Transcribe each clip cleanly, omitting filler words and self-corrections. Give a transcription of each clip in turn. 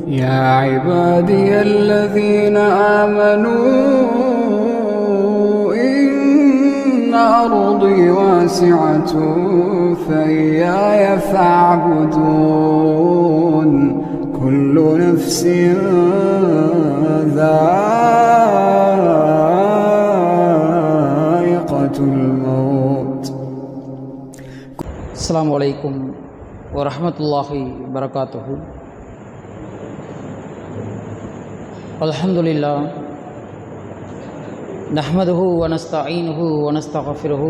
يا عبادي الذين آمنوا إن أرضي واسعة فإياي فاعبدون كل نفس ذائقة الموت. السلام عليكم ورحمة الله وبركاته. الحمد لله نحمده ونستعينه ونستغفره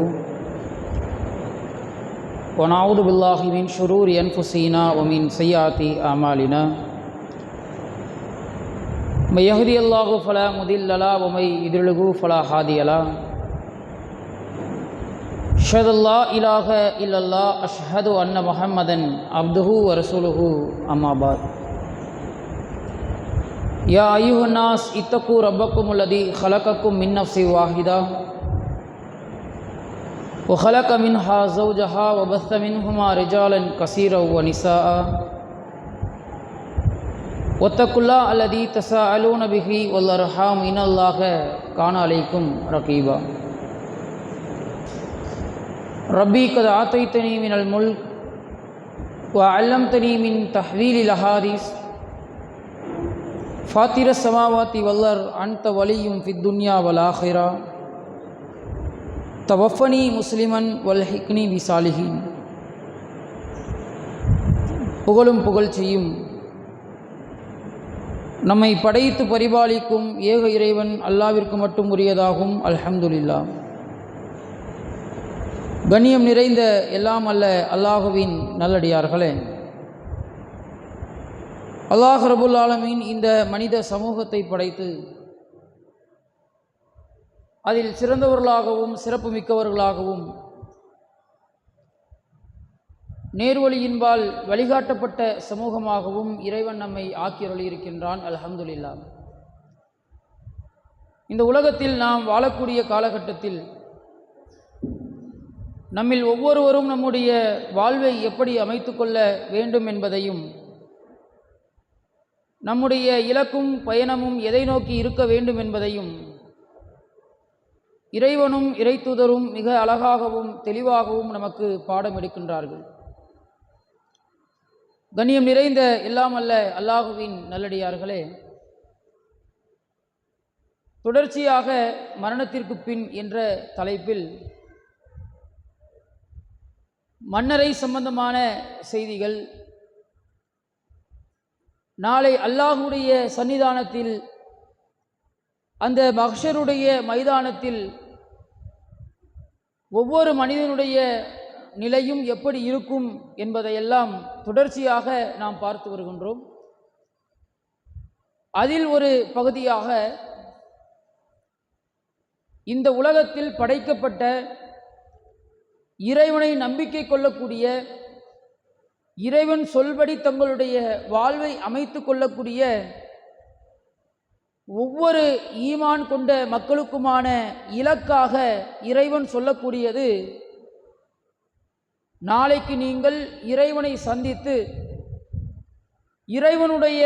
ونعوذ بالله من شرور أنفسنا ومن سيئات أعمالنا. من يهدي الله فلا مضل له ومن يضلل فلا هادي له. أشهد أن لا إله إلا الله أشهد أن محمدا عبده ورسوله أما بعد. يا أيها الناس اتقوا ربكم الذي خلقكم من نفس واحدة وخلق منها زوجها وبث منهما رجالا كثيرا ونساء واتقوا الله الذي تساءلون به والأرحام إن الله كان عليكم رقيبا. ربي قد آتيتني من الملك وعلمتني من تحويل الأحاديث فاطر السماوات والأرض أنت ولي في الدنيا والآخرة توفني مسلما والحقني بصالحين. புகழும் புகழ்ச்சியும் நம்மை படைத்து பரிபாலிக்கும் ஏக இறைவன் அல்லாவிற்கு மட்டும் உரியதாகும். அல்ஹம்துலில்லாஹ். கண்ணியம் நிறைந்த எல்லாம் அல்ல அல்லாஹுவின் நல்லடியார்களே, அல்லாஹ் ரபுல் ஆலமீன் இந்த மனித சமூகத்தை படைத்து அதில் சிறந்தவர்களாகவும் சிறப்பு மிக்கவர்களாகவும் நேர்வழியின்பால் வழிகாட்டப்பட்ட சமூகமாகவும் இறைவன் நம்மை ஆக்கியருளியிருக்கின்றான். அல்ஹம்துலில்லாஹ். இந்த உலகத்தில் நாம் வாழக்கூடிய காலகட்டத்தில் நம்மில் ஒவ்வொருவரும் நம்முடைய வாழ்வை எப்படி அமைத்து கொள்ள வேண்டும் என்பதையும் நம்முடைய இலக்கும் பயணமும் எதை நோக்கி இருக்க வேண்டும் என்பதையும் இறைவனும் இறைத்தூதரும் மிக அழகாகவும் தெளிவாகவும் நமக்கு பாடம் எடுக்கின்றார்கள். கண்ணியம் நிறைந்த எல்லாம் அல்ல அல்லாஹுவின் நல்லடியார்களே, தொடர்ச்சியாக மரணத்திற்கு பின் என்ற தலைப்பில் மன்னரை சம்பந்தமான செய்திகள், நாளை அல்லாஹுடைய சன்னிதானத்தில் அந்த மஹ்ஷருடைய மைதானத்தில் ஒவ்வொரு மனிதனுடைய நிலையும் எப்படி இருக்கும் என்பதையெல்லாம் தொடர்ச்சியாக நாம் பார்த்து வருகின்றோம். அதில் ஒரு பகுதியாக இந்த உலகத்தில் படைக்கப்பட்ட இறைவனை நம்பிக்கை கொள்ளக்கூடிய, இறைவன் சொல்படி தங்களுடைய வாழ்வை அமைத்து கொள்ளக்கூடிய ஒவ்வொரு ஈமான் கொண்ட மக்களுக்குமான இலக்காக இறைவன் சொல்லக்கூடியது, நாளைக்கு நீங்கள் இறைவனை சந்தித்து இறைவனுடைய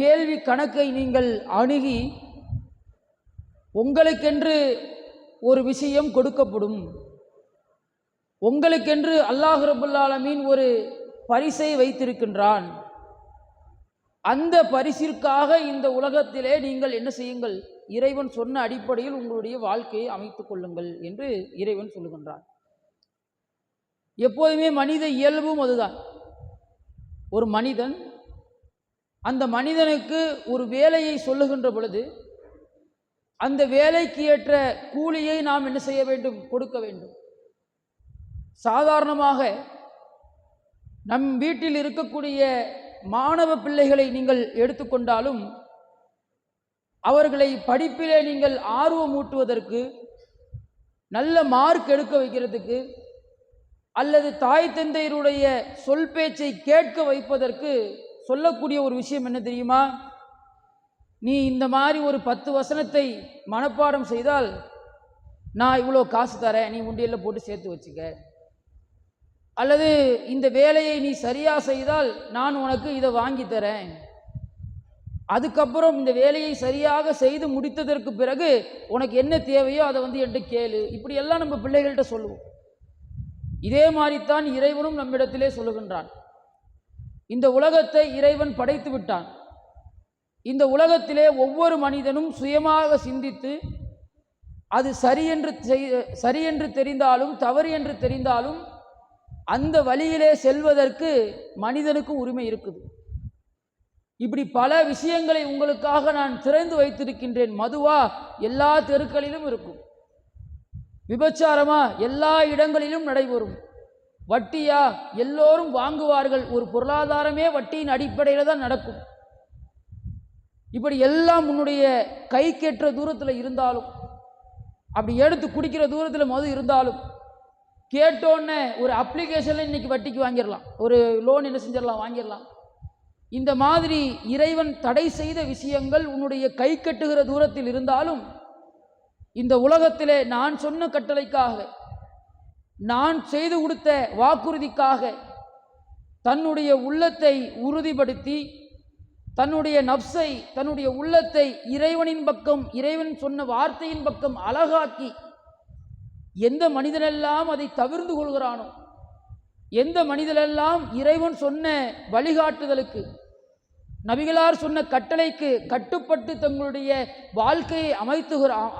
கேள்வி கணக்கை நீங்கள் அணுகி உங்களுக்கென்று ஒரு விஷயம் கொடுக்கப்படும், உங்களுக்கென்று அல்லாஹ் ரப்பல் ஆலமீன் ஒரு பரிசை வைத்திருக்கின்றான், அந்த பரிசிற்காக இந்த உலகத்திலே நீங்கள் என்ன செய்யுங்கள், இறைவன் சொன்ன அடிப்படையில் உங்களுடைய வாழ்க்கையை அமைத்துக் கொள்ளுங்கள் என்று இறைவன் சொல்லுகின்றான். எப்போதுமே மனித இயல்பும் அதுதான். ஒரு மனிதன் அந்த மனிதனுக்கு ஒரு வேலையை சொல்லுகின்ற பொழுது அந்த வேலைக்கு ஏற்ற கூலியை நாம் என்ன செய்ய வேண்டும், கொடுக்க வேண்டும். சாதாரணமாக நம் வீட்டில் இருக்கக்கூடிய மாணவ பிள்ளைகளை நீங்கள் எடுத்துக்கொண்டாலும் அவர்களை படிப்பிலே நீங்கள் ஆர்வமூட்டுவதற்கு, நல்ல மார்க் எடுக்க வைக்கிறதுக்கு, அல்லது தாய் தந்தையருடைய சொல் பேச்சை கேட்க வைப்பதற்கு சொல்லக்கூடிய ஒரு விஷயம் என்ன தெரியுமா? நீ இந்த மாதிரி ஒரு 10 வசனத்தை மனப்பாடம் செய்தால் நான் இவ்வளோ காசு தரேன், நீ உண்டியலில் போட்டு சேர்த்து வச்சுக்க, அல்லது இந்த வேலையை நீ சரியாக செய்தால் நான் உனக்கு இதை வாங்கி தரேன், அதுக்கப்புறம் இந்த வேலையை சரியாக செய்து முடித்ததற்கு பிறகு உனக்கு என்ன தேவையோ அதை என்கிட்ட கேளு. இப்படியெல்லாம் நம்ம பிள்ளைகள்கிட்ட சொல்லுவோம். இதே மாதிரித்தான் இறைவனும் நம்மிடத்திலே சொல்லுகின்றான். இந்த உலகத்தை இறைவன் படைத்து விட்டான். இந்த உலகத்திலே ஒவ்வொரு மனிதனும் சுயமாக சிந்தித்து அது சரி என்று தெரிந்தாலும் தவறு என்று தெரிந்தாலும் அந்த வழியிலே செல்வதற்கு மனிதனுக்கு உரிமை இருக்குது. இப்படி பல விஷயங்களை உங்களுக்காக நான் திறந்து வைத்திருக்கின்றேன். மதுவா எல்லா தெருக்களிலும் இருக்கும், விபச்சாரமா எல்லா இடங்களிலும் நடைபெறும், வட்டியா எல்லோரும் வாங்குவார்கள், ஒரு பொருளாதாரமே வட்டியின் அடிப்படையில் தான் நடக்கும். இப்படி எல்லாம் உன்னுடைய கை கெட்டுற தூரத்தில் இருந்தாலும், அப்படி எடுத்து குடிக்கிற தூரத்தில் மது இருந்தாலும், கேட்டோன்னே ஒரு அப்ளிகேஷனில் இன்னைக்கு வட்டிக்கு வாங்கிடலாம், ஒரு லோன் என்ன செஞ்சிடலாம், வாங்கிடலாம். இந்த மாதிரி இறைவன் தடை செய்த விஷயங்கள் உன்னுடைய கை கட்டுகிற தூரத்தில் இருந்தாலும், இந்த உலகத்திலே நான் சொன்ன கட்டளைக்காக, நான் செய்து கொடுத்த வாக்குறுதிக்காக தன்னுடைய உள்ளத்தை உறுதிப்படுத்தி, தன்னுடைய நப்சை, தன்னுடைய உள்ளத்தை இறைவனின் பக்கம், இறைவன் சொன்ன வார்த்தையின் பக்கம் அழகாக்கி எந்த மனிதனெல்லாம் அதை தவிர்ந்து கொள்கிறானோ, எந்த மனிதனெல்லாம் இறைவன் சொன்ன வழிகாட்டுதலுக்கு, நபிகளார் சொன்ன கட்டளைக்கு கட்டுப்பட்டு தங்களுடைய வாழ்க்கையை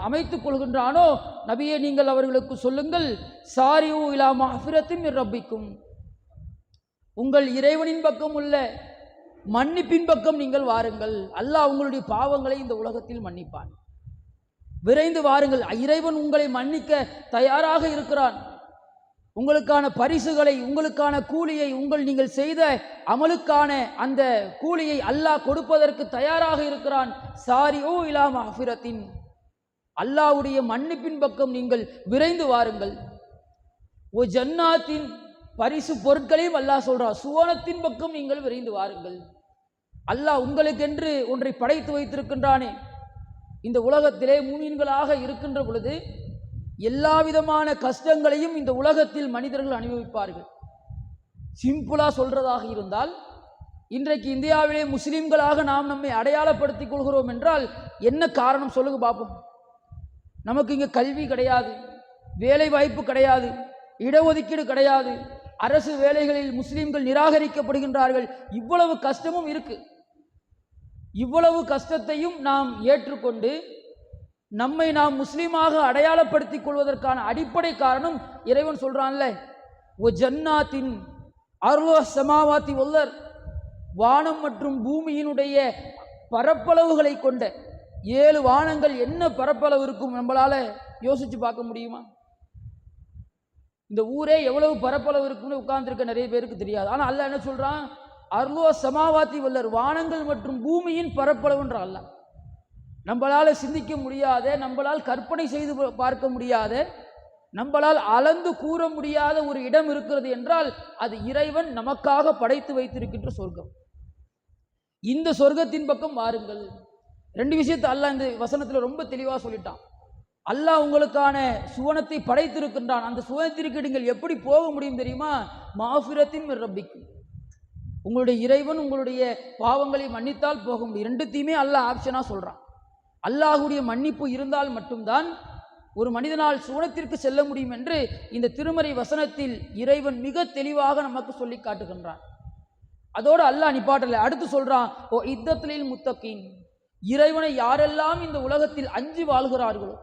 அமைத்துக் கொள்கின்றானோ, நபியே நீங்கள் அவர்களுக்கு சொல்லுங்கள், சாரியூ இலா மஃபிரத்தின் மிர் ரப்பிக்கும், உங்கள் இறைவனின் பக்கம் உள்ள மன்னிப்பின் பக்கம் நீங்கள் வாருங்கள். அல்லாஹ் உங்களுடைய பாவங்களை இந்த உலகத்தில் மன்னிப்பான். விரைந்து வாருங்கள், இறைவன் உங்களை மன்னிக்க தயாராக இருக்கிறான். உங்களுக்கான பரிசுகளை, உங்களுக்கான கூலியை, நீங்கள் செய்த அமலுக்கான அந்த கூலியை அல்லாஹ் கொடுப்பதற்கு தயாராக இருக்கிறான். சாரியூ இலா மஃபிரத்தின், அல்லாஹ்வுடைய மன்னிப்பின் பக்கம் நீங்கள் விரைந்து வாருங்கள். ஓ ஜன்னாத்தின், பரிசு பொருட்களையும் அல்லாஹ் சொல்றான், சுவனத்தின் பக்கம் நீங்கள் விரைந்து வாருங்கள். அல்லாஹ் உங்களுக்கென்று ஒன்றை படைத்து வைத்திருக்கின்றானே. இந்த உலகத்திலே மூமின்களாக இருக்கின்ற பொழுது எல்லா விதமான கஷ்டங்களையும் இந்த உலகத்தில் மனிதர்கள் அனுபவிப்பார்கள். சிம்பிளா சொல்றதாக இருந்தால், இன்றைக்கு இந்தியாவிலே முஸ்லிம்களாக நாம் நம்மை அடையாளப்படுத்திக் கொள்கிறோம் என்றால் என்ன காரணம் சொல்லுங்க பார்ப்போம். நமக்கு இங்கே கல்வி கிடையாது, வேலை வாய்ப்பு கிடையாது, இடஒதுக்கீடு கிடையாது, அரசு வேலைகளில் முஸ்லிம்கள் நிராகரிக்கப்படுகின்றார்கள். இவ்வளவு கஷ்டமும் இருக்கு. இவ்வளவு கஷ்டத்தையும் நாம் ஏற்றுக்கொண்டு நம்மை நாம் முஸ்லீமாக அடையாளப்படுத்திக் கொள்வதற்கான அடிப்படை காரணம் இறைவன் சொல்றான்ல, ஓ ஜன்னாத்தின் அருள சமாவாத்தி வல்லர், வானம் மற்றும் பூமியினுடைய பரப்பளவுகளை கொண்ட 7 வானங்கள் என்ன பரப்பளவு இருக்கும் நம்மளால யோசிச்சு பார்க்க முடியுமா? இந்த ஊரே எவ்வளவு பரப்பளவு இருக்குன்னு உட்கார்ந்துருக்க நிறைய பேருக்கு தெரியாது. ஆனால் அல்லாஹ் என்ன சொல்றான், அருளோ சமாவாத்தி வல்லர், வானங்கள் மற்றும் பூமியின் பரப்பளவுன்ற அல்லாஹ். நம்மளால் சிந்திக்க முடியாத, நம்மளால் கற்பனை செய்து பார்க்க முடியாத, நம்மளால் அளந்து கூற முடியாத ஒரு இடம் இருக்கிறது என்றால் அது இறைவன் நமக்காக படைத்து வைத்திருக்கின்ற சொர்க்கம். இந்த சொர்க்கத்தின் பக்கம் வாருங்கள். 2 விஷயத்தை அல்லாஹ் இந்த வசனத்தில் ரொம்ப தெளிவாக சொல்லிட்டான். அல்லாஹ் உங்களுக்கான சுவனத்தை படைத்திருக்கின்றான். அந்த சுவனத்திற்கு நீங்கள் எப்படி போக முடியும் தெரியுமா? மஃபிரத்தின் மிர் ரப்பிக்கும், உங்களுடைய இறைவன் உங்களுடைய பாவங்களை மன்னித்தால் போக முடியும். 2த்தையுமே அல்லாஹ் ஆப்ஷனாக சொல்கிறான். அல்லாஹுடைய மன்னிப்பு இருந்தால் மட்டும்தான் ஒரு மனிதனால் சுவனத்திற்கு செல்ல முடியும் என்று இந்த திருமறை வசனத்தில் இறைவன் மிக தெளிவாக நமக்கு சொல்லி காட்டுகின்றான். அதோடு அல்லாஹ் நிப்பாட்டலை, அடுத்து சொல்றான், ஓ இத்தத்திலில் முத்தகீன், இறைவனை யாரெல்லாம் இந்த உலகத்தில் அஞ்சி வாழ்கிறார்களோ,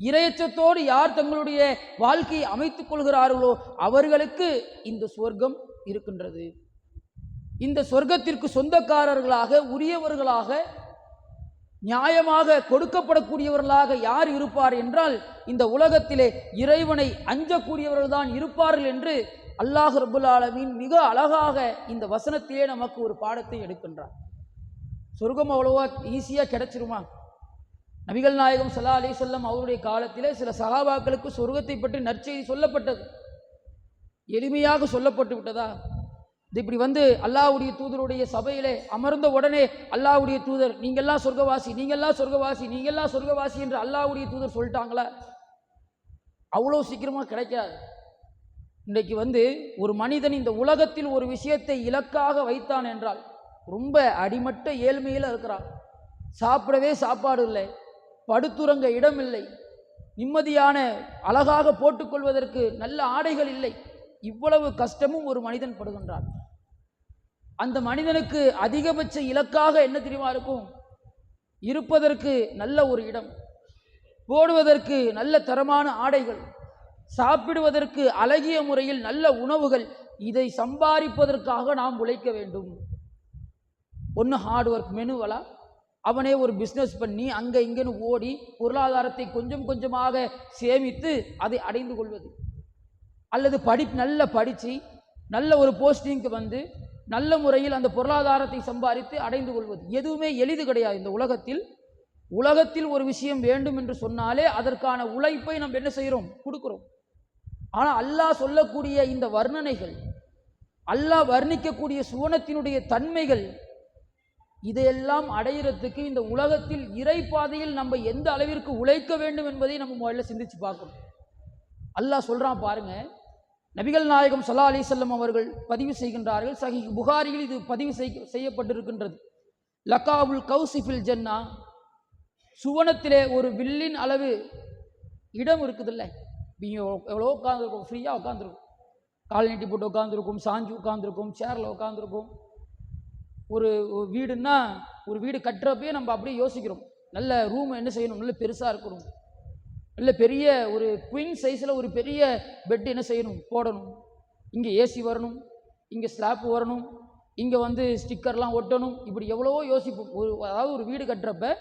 இறையச்சத்தோடு யார் தங்களுடைய வாழ்க்கையை அமைத்துக் கொள்கிறார்களோ அவர்களுக்கு இந்த சொர்க்கம் இருக்கின்றது. இந்த சொர்க்கத்திற்கு சொந்தக்காரர்களாக, உரியவர்களாக, நியாயமாக கொடுக்கப்படக்கூடியவர்களாக யார் இருப்பார் என்றால் இந்த உலகத்திலே இறைவனை அஞ்சக்கூடியவர்கள் தான் இருப்பார்கள் என்று அல்லாஹ் ரப்புல் ஆலமீன் மிக அழகாக இந்த வசனத்திலே நமக்கு ஒரு பாடத்தை எடுக்கின்றார். சொர்க்கம் அவ்வளவா ஈஸியாக கிடைச்சிருமா? நபிகள் நாயகம் ஸல்லல்லாஹு அலைஹி வஸல்லம் அவருடைய காலத்திலே சில சஹாபாக்களுக்கு சொர்க்கத்தை பற்றி நற்செய்தி சொல்லப்பட்டது. எளிமையாக சொல்லப்பட்டு விட்டதா? இது இப்படி அல்லாஹ்வுடைய தூதருடைய சபையிலே அமர்ந்த உடனே அல்லாஹ்வுடைய தூதர், நீங்கெல்லாம் சொர்க்கவாசி, நீங்கெல்லாம் சொர்க்கவாசி, நீங்கெல்லாம் சொர்க்கவாசி என்று அல்லாஹ்வுடைய தூதர் சொல்லிட்டாங்களா? அவ்வளோ சீக்கிரமாக கிடைக்காது. இன்றைக்கு ஒரு மனிதன் இந்த உலகத்தில் ஒரு விஷயத்தை இலக்காக வைத்தான் என்றால், ரொம்ப அடிமட்ட ஏழ்மையில் இருக்கிறான். சாப்பிடவே சாப்பாடு இல்லை, படுத்துறங்க இடம் இல்லை, நிம்மதியான அழகாக போட்டுக்கொள்வதற்கு நல்ல ஆடைகள் இல்லை. இவ்வளவு கஷ்டமும் ஒரு மனிதன் படுகின்றான். அந்த மனிதனுக்கு அதிகபட்ச இலக்காக என்ன தெரியுமா இருக்கும்? இருப்பதற்கு நல்ல ஒரு இடம், போடுவதற்கு நல்ல தரமான ஆடைகள், சாப்பிடுவதற்கு அழகிய முறையில் நல்ல உணவுகள். இதை சம்பாதிப்பதற்காக நாம் உழைக்க வேண்டும். ஒன்று ஹார்ட் ஒர்க் மெனுவலா, அவனே ஒரு பிஸ்னஸ் பண்ணி அங்கே இங்கேன்னு ஓடி பொருளாதாரத்தை கொஞ்சம் கொஞ்சமாக சேமித்து அதை அடைந்து கொள்வது, அல்லது நல்ல படித்து நல்ல ஒரு போஸ்டிங்க்கு வந்து நல்ல முறையில் அந்த பொருளாதாரத்தை சம்பாதித்து அடைந்து கொள்வது. எதுவுமே எளிது கிடையாது இந்த உலகத்தில் ஒரு விஷயம் வேண்டும் என்று சொன்னாலே அதற்கான உழைப்பை நம்ம என்ன செய்கிறோம்? கொடுக்கிறோம். ஆனால் அல்லாஹ் சொல்லக்கூடிய இந்த வர்ணனைகள், அல்லாஹ் வர்ணிக்கக்கூடிய சுவனத்தினுடைய தன்மைகள், இதையெல்லாம் அடையிறதுக்கு இந்த உலகத்தில் இறை பாதையில் நம்ம எந்த அளவிற்கு உழைக்க வேண்டும் என்பதை நம்ம முதல்ல சிந்திச்சு பார்க்கணும். அல்லாஹ் சொல்றான் பாருங்க. நபிகள் நாயகம் ஸல்லல்லாஹு அலைஹி வஸல்லம் அவர்கள் பதிவு செய்கின்றார்கள், சஹீஹ் புகாரியில் இது பதிவு செய்யப்பட்டிருக்கின்றது. லகாபுல் கௌசிஃபில் ஜன்னா, சுவனத்திலே ஒரு வில்லின் அளவு இடம் இருக்குதுல்ல. எவ்வளோ உட்காந்துருக்கும், ஃப்ரீயாக உட்காந்துருக்கும், கால் நீட்டி போட்டு உட்காந்துருக்கும், சாஞ்சு உட்காந்துருக்கும், சேரில் உட்காந்துருக்கும். ஒரு வீடுன்னா, ஒரு வீடு கட்டுறப்பே நம்ம அப்படியே யோசிக்கிறோம், நல்ல ரூம் என்ன செய்யணும், நல்ல பெருசாக இருக்கணும், நல்ல பெரிய ஒரு குயின் சைஸில் ஒரு பெரிய பெட் என்ன செய்யணும், போடணும், இங்கே ஏசி வரணும், இங்கே ஸ்லாப் வரணும், இங்கே வந்து ஸ்டிக்கர்லாம் ஒட்டணும். இப்படி எவ்வளவோ யோசிப்போம். அதாவது ஒரு வீடு கட்டுறப்ப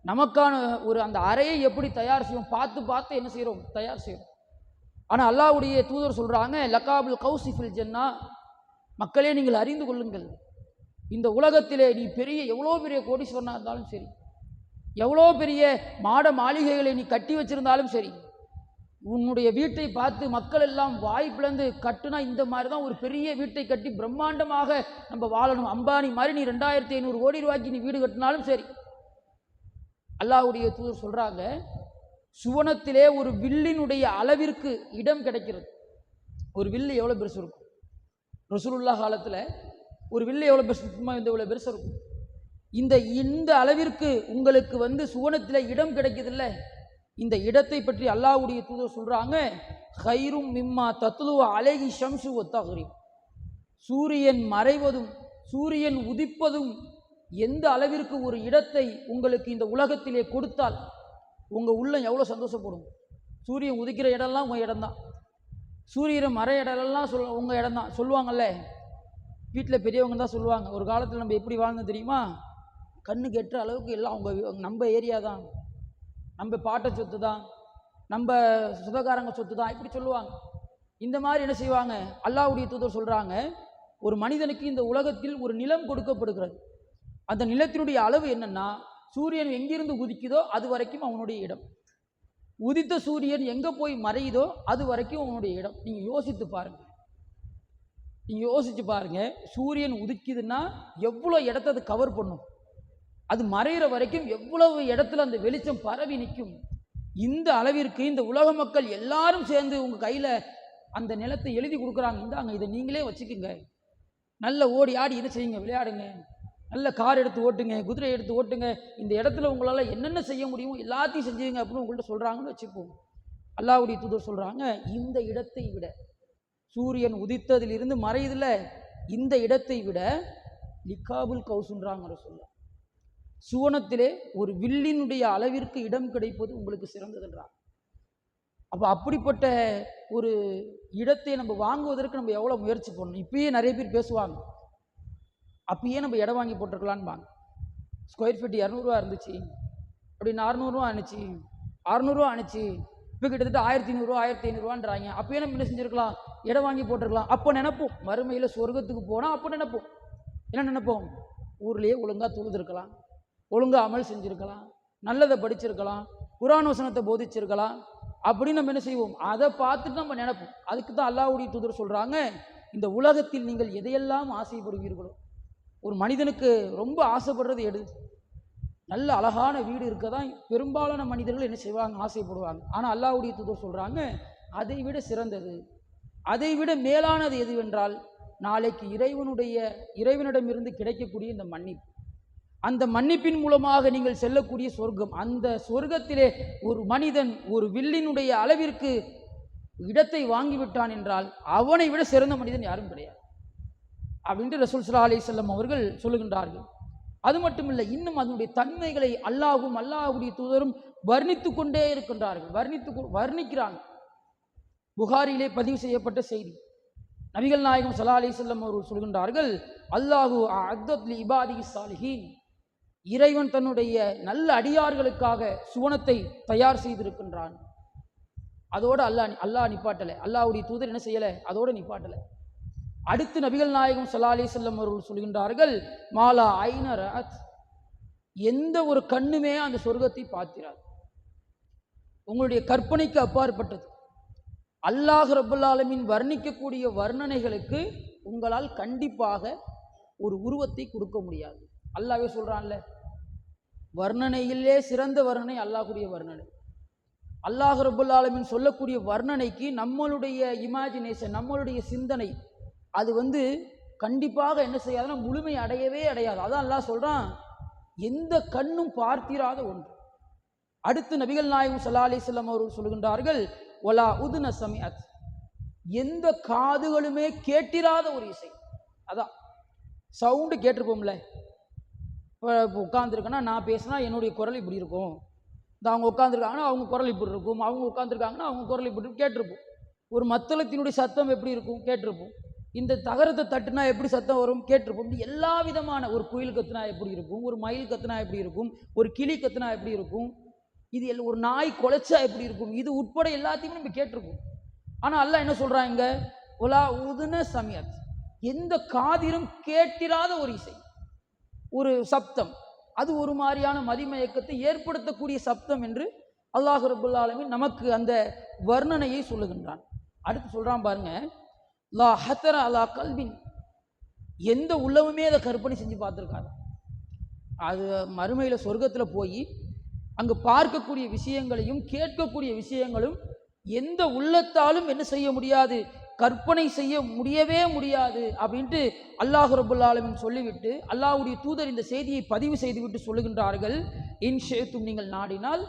நமக்கான ஒரு அந்த அறையை எப்படி தயார் செய்யும், பார்த்து என்ன செய்கிறோம், தயார் செய்யணும். ஆனால் அல்லாஹ்வுடைய தூதர் சொல்கிறாங்க, லகாபுல் கௌசிஃபில் ஜன்னா, மக்களே நீங்கள் அறிந்து கொள்ளுங்கள், இந்த உலகத்திலே நீ எவ்வளோ பெரிய கோடீஸ்வரனாக இருந்தாலும் சரி, எவ்வளோ பெரிய மாட மாளிகைகளை நீ கட்டி வச்சிருந்தாலும் சரி, உன்னுடைய வீட்டை பார்த்து மக்கள் எல்லாம் வாய் பிளந்து கட்டுனா இந்த மாதிரி தான் ஒரு பெரிய வீட்டை கட்டி பிரம்மாண்டமாக நம்ம வாழணும், அம்பானி மாதிரி நீ 2500 கோடி ரூபாய்க்கு நீ வீடு கட்டினாலும் சரி. அல்லாஹ்வுடைய தூதர் சொல்கிறாங்க, சுவனத்திலே ஒரு வில்லினுடைய அளவிற்கு இடம் கிடைக்கிறது. ஒரு வில்லு எவ்வளோ பெருசு இருக்கும்? ரசூலுல்லாஹ் காலத்தில் ஒரு வில்லு எவ்வளோ பெருசு, இவ்வளோ பெருசு இருக்கும். இந்த அளவிற்கு உங்களுக்கு வந்து சுவனத்தில் இடம் கிடைக்குதில்ல, இந்த இடத்தை பற்றி அல்லாஹ்வுடைய தூதர் சொல்கிறாங்க, ஹைரும் மிம்மா தத்லு அலைஹி ஷம்சு வத்தக்ரிப், சூரியன் மறைவதும் சூரியன் உதிப்பதும் எந்த அளவிற்கு ஒரு இடத்தை உங்களுக்கு இந்த உலகத்திலே கொடுத்தால் உங்கள் உள்ளம் எவ்வளோ சந்தோஷப்படும். சூரியன் உதிக்கிற இடம்லாம் உங்கள் இடம்தான், சூரியன் மறை இடம்லாம் உங்கள் இடம் தான். சொல்லுவாங்கல்ல, வீட்டில் பெரியவங்க தான் சொல்லுவாங்க, ஒரு காலத்தில் நம்ம எப்படி வாழ்ந்தோம் தெரியுமா, கண்ணு கெட்டுற அளவுக்கு எல்லாம் நம்ம ஏரியா தான், நம்ம பாட்டை சொத்து தான், நம்ம சுதகாரங்க சொத்து தான், இப்படி சொல்லுவாங்க. இந்த மாதிரி என்ன செய்வாங்க, அல்லாஹ்வுடைய தூதர் சொல்கிறாங்க, ஒரு மனிதனுக்கு இந்த உலகத்தில் ஒரு நிலம் கொடுக்கப்படுகிறது. அந்த நிலத்தினுடைய அளவு என்னன்னா, சூரியன் எங்கிருந்து உதிக்குதோ அது வரைக்கும் அவனுடைய இடம், உதித்த சூரியன் எங்கே போய் மறையுதோ அது வரைக்கும் அவனுடைய இடம். நீங்கள் யோசித்து பாருங்கள், நீங்கள் யோசித்து பாருங்கள், சூரியன் உதிக்குதுன்னா எவ்வளோ இடத்த அது கவர் பண்ணும், அது மறைகிற வரைக்கும் எவ்வளவு இடத்துல அந்த வெளிச்சம் பரவி நிற்கும். இந்த அளவிற்கு இந்த உலக மக்கள் எல்லாரும் சேர்ந்து உங்கள் கையில் அந்த நிலத்தை எழுதி கொடுக்குறாங்க, இந்தாங்க இதை நீங்களே வச்சுக்குங்க, நல்ல ஓடி ஆடி என்ன செய்யுங்க, விளையாடுங்க, நல்ல கார் எடுத்து ஓட்டுங்க, குதிரை எடுத்து ஓட்டுங்க, இந்த இடத்துல உங்களால் என்னென்ன செய்ய முடியுமோ எல்லாத்தையும் செஞ்சுங்க அப்படின்னு உங்கள்கிட்ட சொல்கிறாங்கன்னு வச்சுப்போம். அல்லாஹ்வுடைய தூதர் சொல்கிறாங்க, இந்த இடத்தை விட, சூரியன் உதித்ததிலிருந்து மறையுதுல இந்த இடத்தை விட லிகாபுல் கௌசுன்றாங்க சொல்ல, சுவனத்திலே ஒரு வில்லினுடைய அளவிற்கு இடம் கிடைப்பது உங்களுக்கு சிறந்ததுன்றாங்க. அப்போ அப்படிப்பட்ட ஒரு இடத்தை நம்ம வாங்குவதற்கு நம்ம எவ்வளோ முயற்சி பண்ணணும். இப்பயே நிறைய பேர் பேசுவாங்க, அப்பயே நம்ம இடம் வாங்கி போட்டிருக்கலான்பாங்க. ஸ்கொயர் ஃபீட் 200 இருந்துச்சு, அப்படின்னு 600 ஆணுச்சு, 600 ஆணுச்சு, இப்போ கிட்டத்தட்ட 1500 1500 அப்பயே நம்ம என்ன செஞ்சுருக்கலாம், இடம் வாங்கி போட்டிருக்கலாம். அப்போ நினைப்போம், மறுமையில் சொர்க்கத்துக்கு போனால் அப்போ நினைப்போம், என்ன நினைப்போம், ஊர்லேயே ஒழுங்காக தொழுதுருக்கலாம், ஒழுங்காக அமல் செஞ்சுருக்கலாம், நல்லதை படிச்சிருக்கலாம், குர்ஆன் வசனத்தை போதிச்சிருக்கலாம் அப்படின்னு நம்ம என்ன செய்வோம், அதை பார்த்துட்டு நம்ம நினைப்போம். அதுக்கு தான் அல்லாஹ்வுடைய தூதர் சொல்கிறாங்க, இந்த உலகத்தில் நீங்கள் எதையெல்லாம் ஆசைப்படுவீர்களோ, ஒரு மனிதனுக்கு ரொம்ப ஆசைப்படுறது எது, நல்ல அழகான வீடு இருக்க தான் பெரும்பாலான மனிதர்கள் என்ன செய்வாங்க, ஆசைப்படுவாங்க. ஆனால் அல்லாஹ்வுடைய தூதர் சொல்கிறாங்க, அதை விட சிறந்தது, அதை விட மேலானது எதுவென்றால் நாளைக்கு இறைவனிடமிருந்து கிடைக்கக்கூடிய இந்த மன்னிப்பு, அந்த மன்னிப்பின் மூலமாக நீங்கள் செல்லக்கூடிய சொர்க்கம், அந்த சொர்க்கத்திலே ஒரு மனிதன் ஒரு வில்லினுடைய அளவிற்கு இடத்தை வாங்கிவிட்டான் என்றால் அவனை விட சிறந்த மனிதன் யாரும் கிடையாது அப்படின்ட்டு ரசூல் ஸல்லல்லாஹு அலைஹி வஸல்லம் அவர்கள் சொல்லுகின்றார்கள். அது மட்டுமில்லை, இன்னும் அதனுடைய தன்மைகளை அல்லாஹ்வும் அல்லாஹ்வுடைய தூதரும் வர்ணித்து கொண்டே இருக்கின்றார்கள், வர்ணிக்கிறாங்க. புகாரியிலே பதிவு செய்யப்பட்ட செய்தி, நபிகள் நாயகம் ஸல்லல்லாஹு அலைஹி வஸல்லம் அவர்கள் சொல்கின்றார்கள், அல்லாஹு அஅத்தத் லி இபாதிஹி ஸாலிஹீன், இறைவன் தன்னுடைய நல்ல அடியார்களுக்காக சுவனத்தை தயார் செய்திருக்கின்றான். அதோடு அல்லாஹ் நிப்பாட்டலை, அல்லாஹ்வுடைய தூதர் என்ன செய்யலை, அதோடு நிப்பாட்டலை. அடுத்து நபிகள் நாயகம் ஸல்லல்லாஹு அலைஹி வஸல்லம் அவர்கள் சொல்கின்றார்கள், மாலா ஐன ரஅத், எந்த ஒரு கண்ணுமே அந்த சொர்க்கத்தை பார்த்திராது. உங்களுடைய கற்பனைக்கு அப்பாற்பட்டது. அல்லாஹ் ரப்பல் ஆலமீன் வர்ணிக்கக்கூடிய வர்ணனைகளுக்கு உங்களால் கண்டிப்பாக ஒரு உருவத்தை கொடுக்க முடியாது. அல்லாஹ்வே சொல்றான்ல, வர்ணனையிலே சிறந்த வர்ணனை அல்லாஹ்வுடைய வர்ணனை. அல்லாஹ் ரப்பல் ஆலமீன் சொல்லக்கூடிய வர்ணனைக்கு நம்மளுடைய இமேஜினேஷன், நம்மளுடைய சிந்தனை அது கண்டிப்பாக என்ன செய்யாதுன்னா முழுமை அடையவே அடையாது. அதான் அல்லாஹ் சொல்றான், எந்த கண்ணும் பார்த்திராத ஒன்று. அடுத்து நபிகள் நாயகம் ஸல்லல்லாஹு அலைஹி வஸல்லம் அவர்கள் சொல்கின்றார்கள், வலா உதுன சமிஅத், எந்த காதுகளுமே கேட்டிராத ஒரு இசை. அதான் சவுண்டு கேட்டிருப்போம்ல, இப்போ உட்காந்துருக்கேன்னா நான் பேசினா என்னுடைய குரல் இப்படி இருக்கும், இந்த அவங்க உட்காந்துருக்காங்கன்னா அவங்க குரல் இப்படி இருக்கும், அவங்க உட்காந்துருக்காங்கன்னா அவங்க குரல் இப்படி இருக்கும் கேட்டிருப்போம். ஒரு மத்தளத்தினுடைய சத்தம் எப்படி இருக்கும் கேட்டிருப்போம், இந்த தகரத்தை தட்டுனா எப்படி சத்தம் வரும் கேட்டிருப்போம். எல்லா விதமான, ஒரு குயில் கத்துனா எப்படி இருக்கும், ஒரு மயில் கத்துனா எப்படி இருக்கும், ஒரு கிளி கத்துனா எப்படி இருக்கும், இது ஒரு நாய் குலைச்சா எப்படி இருக்கும், இது உட்பட எல்லாத்தையுமே நம்ம கேட்டிருப்போம். ஆனால் அல்லாஹ் என்ன சொல்றாங்க, ஒலா உதுன சமியத், எந்த காதிலும் கேட்டிராத ஒரு இசை, ஒரு சப்தம், அது ஒரு மாதிரியான மதிமயக்கத்தை ஏற்படுத்தக்கூடிய சப்தம் என்று அல்லாஹ் ரப்பல் ஆலமீன் நமக்கு அந்த வர்ணனையை சொல்லுகின்றான். அடுத்து சொல்றான் பாருங்க, லா ஹத்தர அலா கல்வின், எந்த உள்ளமுமே அதை கற்பனை செஞ்சு பார்த்துருக்காது. அது மறுமையில் சொர்க்கத்தில் போய் அங்கு பார்க்கக்கூடிய விஷயங்களையும் கேட்கக்கூடிய விஷயங்களும் எந்த உள்ளத்தாலும் என்ன செய்ய முடியாது, கற்பனை செய்ய முடியவே முடியாது அப்படின்ட்டு அல்லாஹ் ரப்பல் ஆலமீன் சொல்லிவிட்டு, அல்லாஹ்வுடைய தூதர் இந்த செய்தியை பதிவு செய்துவிட்டு சொல்லுகின்றார்கள், இன்ஷேத்தும், நீங்கள் நாடினால்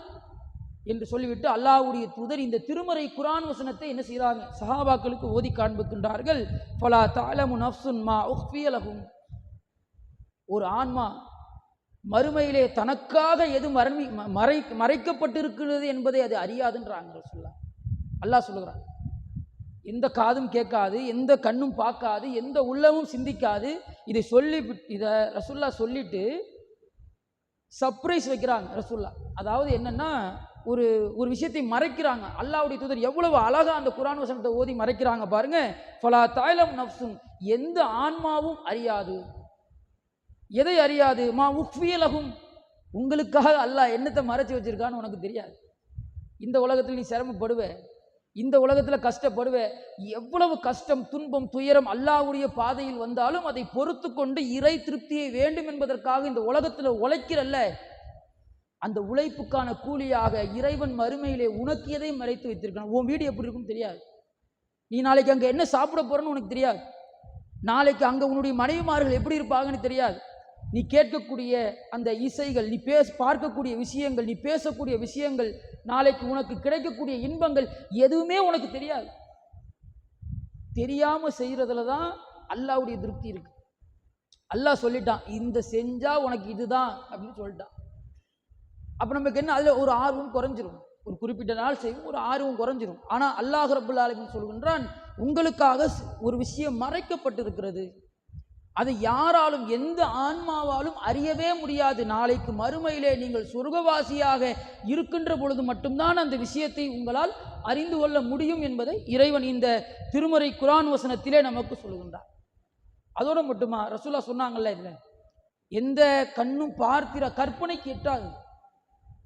என்று சொல்லிவிட்டு அல்லாஹ்வுடைய தூதர் இந்த திருமறை குர்ஆன் வசனத்தை என்ன செய்கிறாங்க, சஹாபாக்களுக்கு ஓதி காண்பிக்கின்றார்கள். ஃபலா தஅலமு நஃப்சுன் மா உஃபிய லஹும், ஒரு ஆன்மா மறுமையிலே தனக்காக எது மறைக்கப்பட்டிருக்கிறது என்பதை அது அறியாதுன்றாங்க ரசூலுல்லாஹ். அல்லாஹ் சொல்லுகிறான், எந்த காதும் கேட்காது, எந்த கண்ணும் பார்க்காது, எந்த உள்ளமும் சிந்திக்காது. இதை ரசூலுல்லாஹ் சொல்லிட்டு சர்ப்ரைஸ் வைக்கிறாங்க ரசூலுல்லாஹ். அதாவது என்னன்னா, ஒரு விஷயத்தை மறைக்கிறாங்க. அல்லாஹ்வுடைய தூதர் எவ்வளவு அழகா அந்த குர்ஆன் வசனத்தை ஓதி மறைக்கிறாங்க பாருங்க. ஃபலா தஅலம் நஃப்சுன், எந்த ஆன்மாவும் அறியாது. எதை அறியாது? மா உஃபிய லஹும், உங்களுக்காக அல்லாஹ் என்னத்தை மறைச்சு வச்சிருக்கான்னு உனக்கு தெரியாது. இந்த உலகத்தில் நீ சிரமப்படுவ, இந்த உலகத்தில் கஷ்டப்படுவ, எவ்வளவு கஷ்டம், துன்பம், துயரம் அல்லாஹ்வுடைய பாதையில் வந்தாலும் அதை பொறுத்து கொண்டு இறை திருப்தியை வேண்டும் என்பதற்காக இந்த உலகத்தில் உழைக்கிறல்ல, அந்த உழைப்புக்கான கூலியாக இறைவன் மறுமையிலே உனக்கு எதை மறைத்து வைத்திருக்கான். உன் வீடு எப்படி இருக்குன்னு தெரியாது, நீ நாளைக்கு அங்கே என்ன சாப்பிட போறன்னு உனக்கு தெரியாது, நாளைக்கு அங்கே உன்னுடைய மனைவிமார்கள் எப்படி இருப்பாங்கன்னு தெரியாது. நீ கேட்கக்கூடிய அந்த இசைகள், நீ பார்க்கக்கூடிய விஷயங்கள், நீ பேசக்கூடிய விஷயங்கள், நாளைக்கு உனக்கு கிடைக்கக்கூடிய இன்பங்கள் எதுவுமே உனக்கு தெரியாது. தெரியாம செய்யறதுல தான் அல்லாஹ்வுடைய திருப்தி இருக்கு. அல்லாஹ் சொல்லிட்டான், இந்த செஞ்சா உனக்கு இதுதான் அப்படின்னு சொல்லிட்டான். அப்போ நமக்கு என்ன, அதில் ஒரு ஆர்வம் குறைஞ்சிரும். ஒரு குறிப்பிட்ட நாள் செய்யும், ஒரு ஆர்வம் குறைஞ்சிரும். ஆனால் அல்லாஹ் ரப்பல் ஆலமீன் சொல்கின்றான், உங்களுக்காக ஒரு விஷயம் மறைக்கப்பட்டிருக்கிறது, அதை யாராலும் எந்த ஆன்மாவாலும் அறியவே முடியாது. நாளைக்கு மறுமையிலே நீங்கள் சொர்க்கவாசியாக இருக்கின்ற பொழுது மட்டும்தான் அந்த விஷயத்தை உங்களால் அறிந்து கொள்ள முடியும் என்பதை இறைவன் இந்த திருமறை குர்ஆன் வசனத்திலே நமக்கு சொல்கின்றார். அதோடு மட்டுமா, ரசூலுல்லாஹ் சொன்னாங்கல்ல, இதில் எந்த கண்ணும் பார்த்திர கற்பனைக்கு எட்டாது.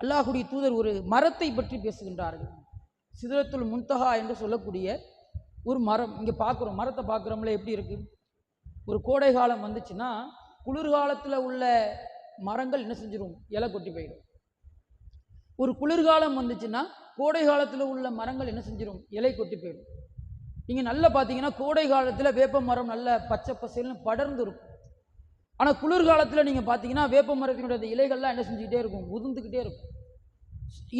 அல்லாஹ்வுடைய தூதர் ஒரு மரத்தை பற்றி பேசுகின்றார்கள். சிதறத்துல் முன்தஹா என்று சொல்லக்கூடிய ஒரு மரம். இங்கே பார்க்குறோம், மரத்தை பார்க்குறோம்ல, எப்படி இருக்குது. ஒரு கோடை காலம் வந்துச்சுன்னா குளிர்காலத்தில் உள்ள மரங்கள் என்ன செஞ்சிடும், இலை கொட்டி போயிடும். ஒரு குளிர்காலம் வந்துச்சுன்னா கோடை காலத்தில் உள்ள மரங்கள் என்ன செஞ்சிடும், இலை கொட்டி போயிடும். நீங்கள் நல்லா பார்த்தீங்கன்னா கோடை காலத்தில் வேப்ப மரம் நல்ல பச்சை பசேல்னு படர்ந்து இருக்கும். ஆனால் குளிர்காலத்தில் நீங்கள் பார்த்தீங்கன்னா வேப்ப மரத்தினுடைய இலைகள்லாம் என்ன செஞ்சுக்கிட்டே இருக்கும், உதிர்ந்துக்கிட்டே இருக்கும்.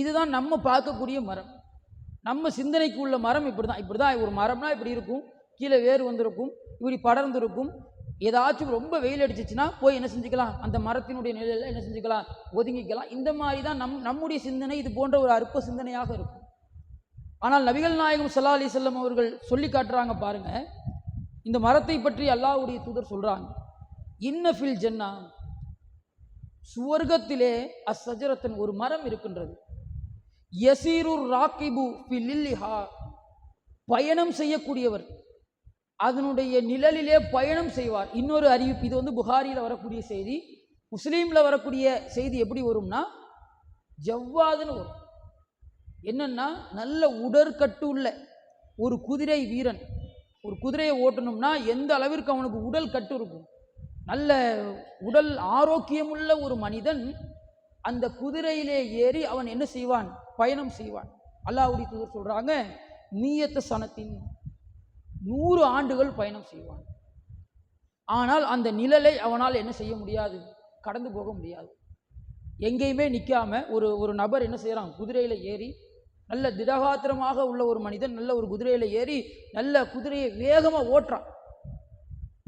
இதுதான் நம்ம பார்க்கக்கூடிய மரம். நம்ம சிந்தனைக்கு உள்ள மரம் இப்படி தான் ஒரு மரம்னா இப்படி இருக்கும், கீழே வேறு வந்திருக்கும், இப்படி படர்ந்து இருக்கும். ஏதாச்சும் ரொம்ப வெயில் அடிச்சிச்சுன்னா போய் என்ன செஞ்சுக்கலாம், அந்த மரத்தினுடைய நிலையில் என்ன செஞ்சுக்கலாம், ஒதுங்கிக்கலாம். இந்த மாதிரி தான் நம்முடைய சிந்தனை இது போன்ற ஒரு அற்ப சிந்தனையாக இருக்கும். ஆனால் நபிகள் நாயகம் ஸல்லல்லாஹு அலைஹி வஸல்லம் அவர்கள் சொல்லி காட்டுறாங்க பாருங்க, இந்த மரத்தை பற்றி அல்லாஹ்வுடைய தூதர் சொல்றாங்க, இன்ன ஃபில் ஜன்னா, சுவர்க்கத்திலே அஸ்ஸஜரத்தன் ஒரு மரம் இருக்கின்றது, யசீருர் ராக்கிபு ஃபில்லிஹா, பயணம் செய்யக்கூடியவர் அதனுடைய நிழலிலே பயணம் செய்வார். இன்னொரு அறிவிப்பு, இது புகாரியில் வரக்கூடிய செய்தி, முஸ்லீமில் வரக்கூடிய செய்தி எப்படி வரும்னா ஜவ்வாதுன்னு வரும். என்னன்னா நல்ல உடற்கட்டு உள்ள ஒரு குதிரை வீரன், ஒரு குதிரையை ஓட்டணும்னா எந்த அளவிற்கு அவனுக்கு உடல் கட்டு இருக்கும், நல்ல உடல் ஆரோக்கியமுள்ள ஒரு மனிதன் அந்த குதிரையிலே ஏறி அவன் என்ன செய்வான், பயணம் செய்வான். அல்லாஹ்வுடைய தூதர் சொல்றாங்க, நீயத்த சனத்தின் 100 ஆண்டுகள் பயணம் செய்வான். ஆனால் அந்த நிழலை அவனால் என்ன செய்ய முடியாது, கடந்து போக முடியாது. எங்கேயுமே நிற்காம ஒரு நபர் என்ன செய்யறான், குதிரையில் ஏறி, நல்ல திடகாத்திரமாக உள்ள ஒரு மனிதன் நல்ல ஒரு குதிரையில் ஏறி நல்ல குதிரையை வேகமாக ஓட்டுறான்.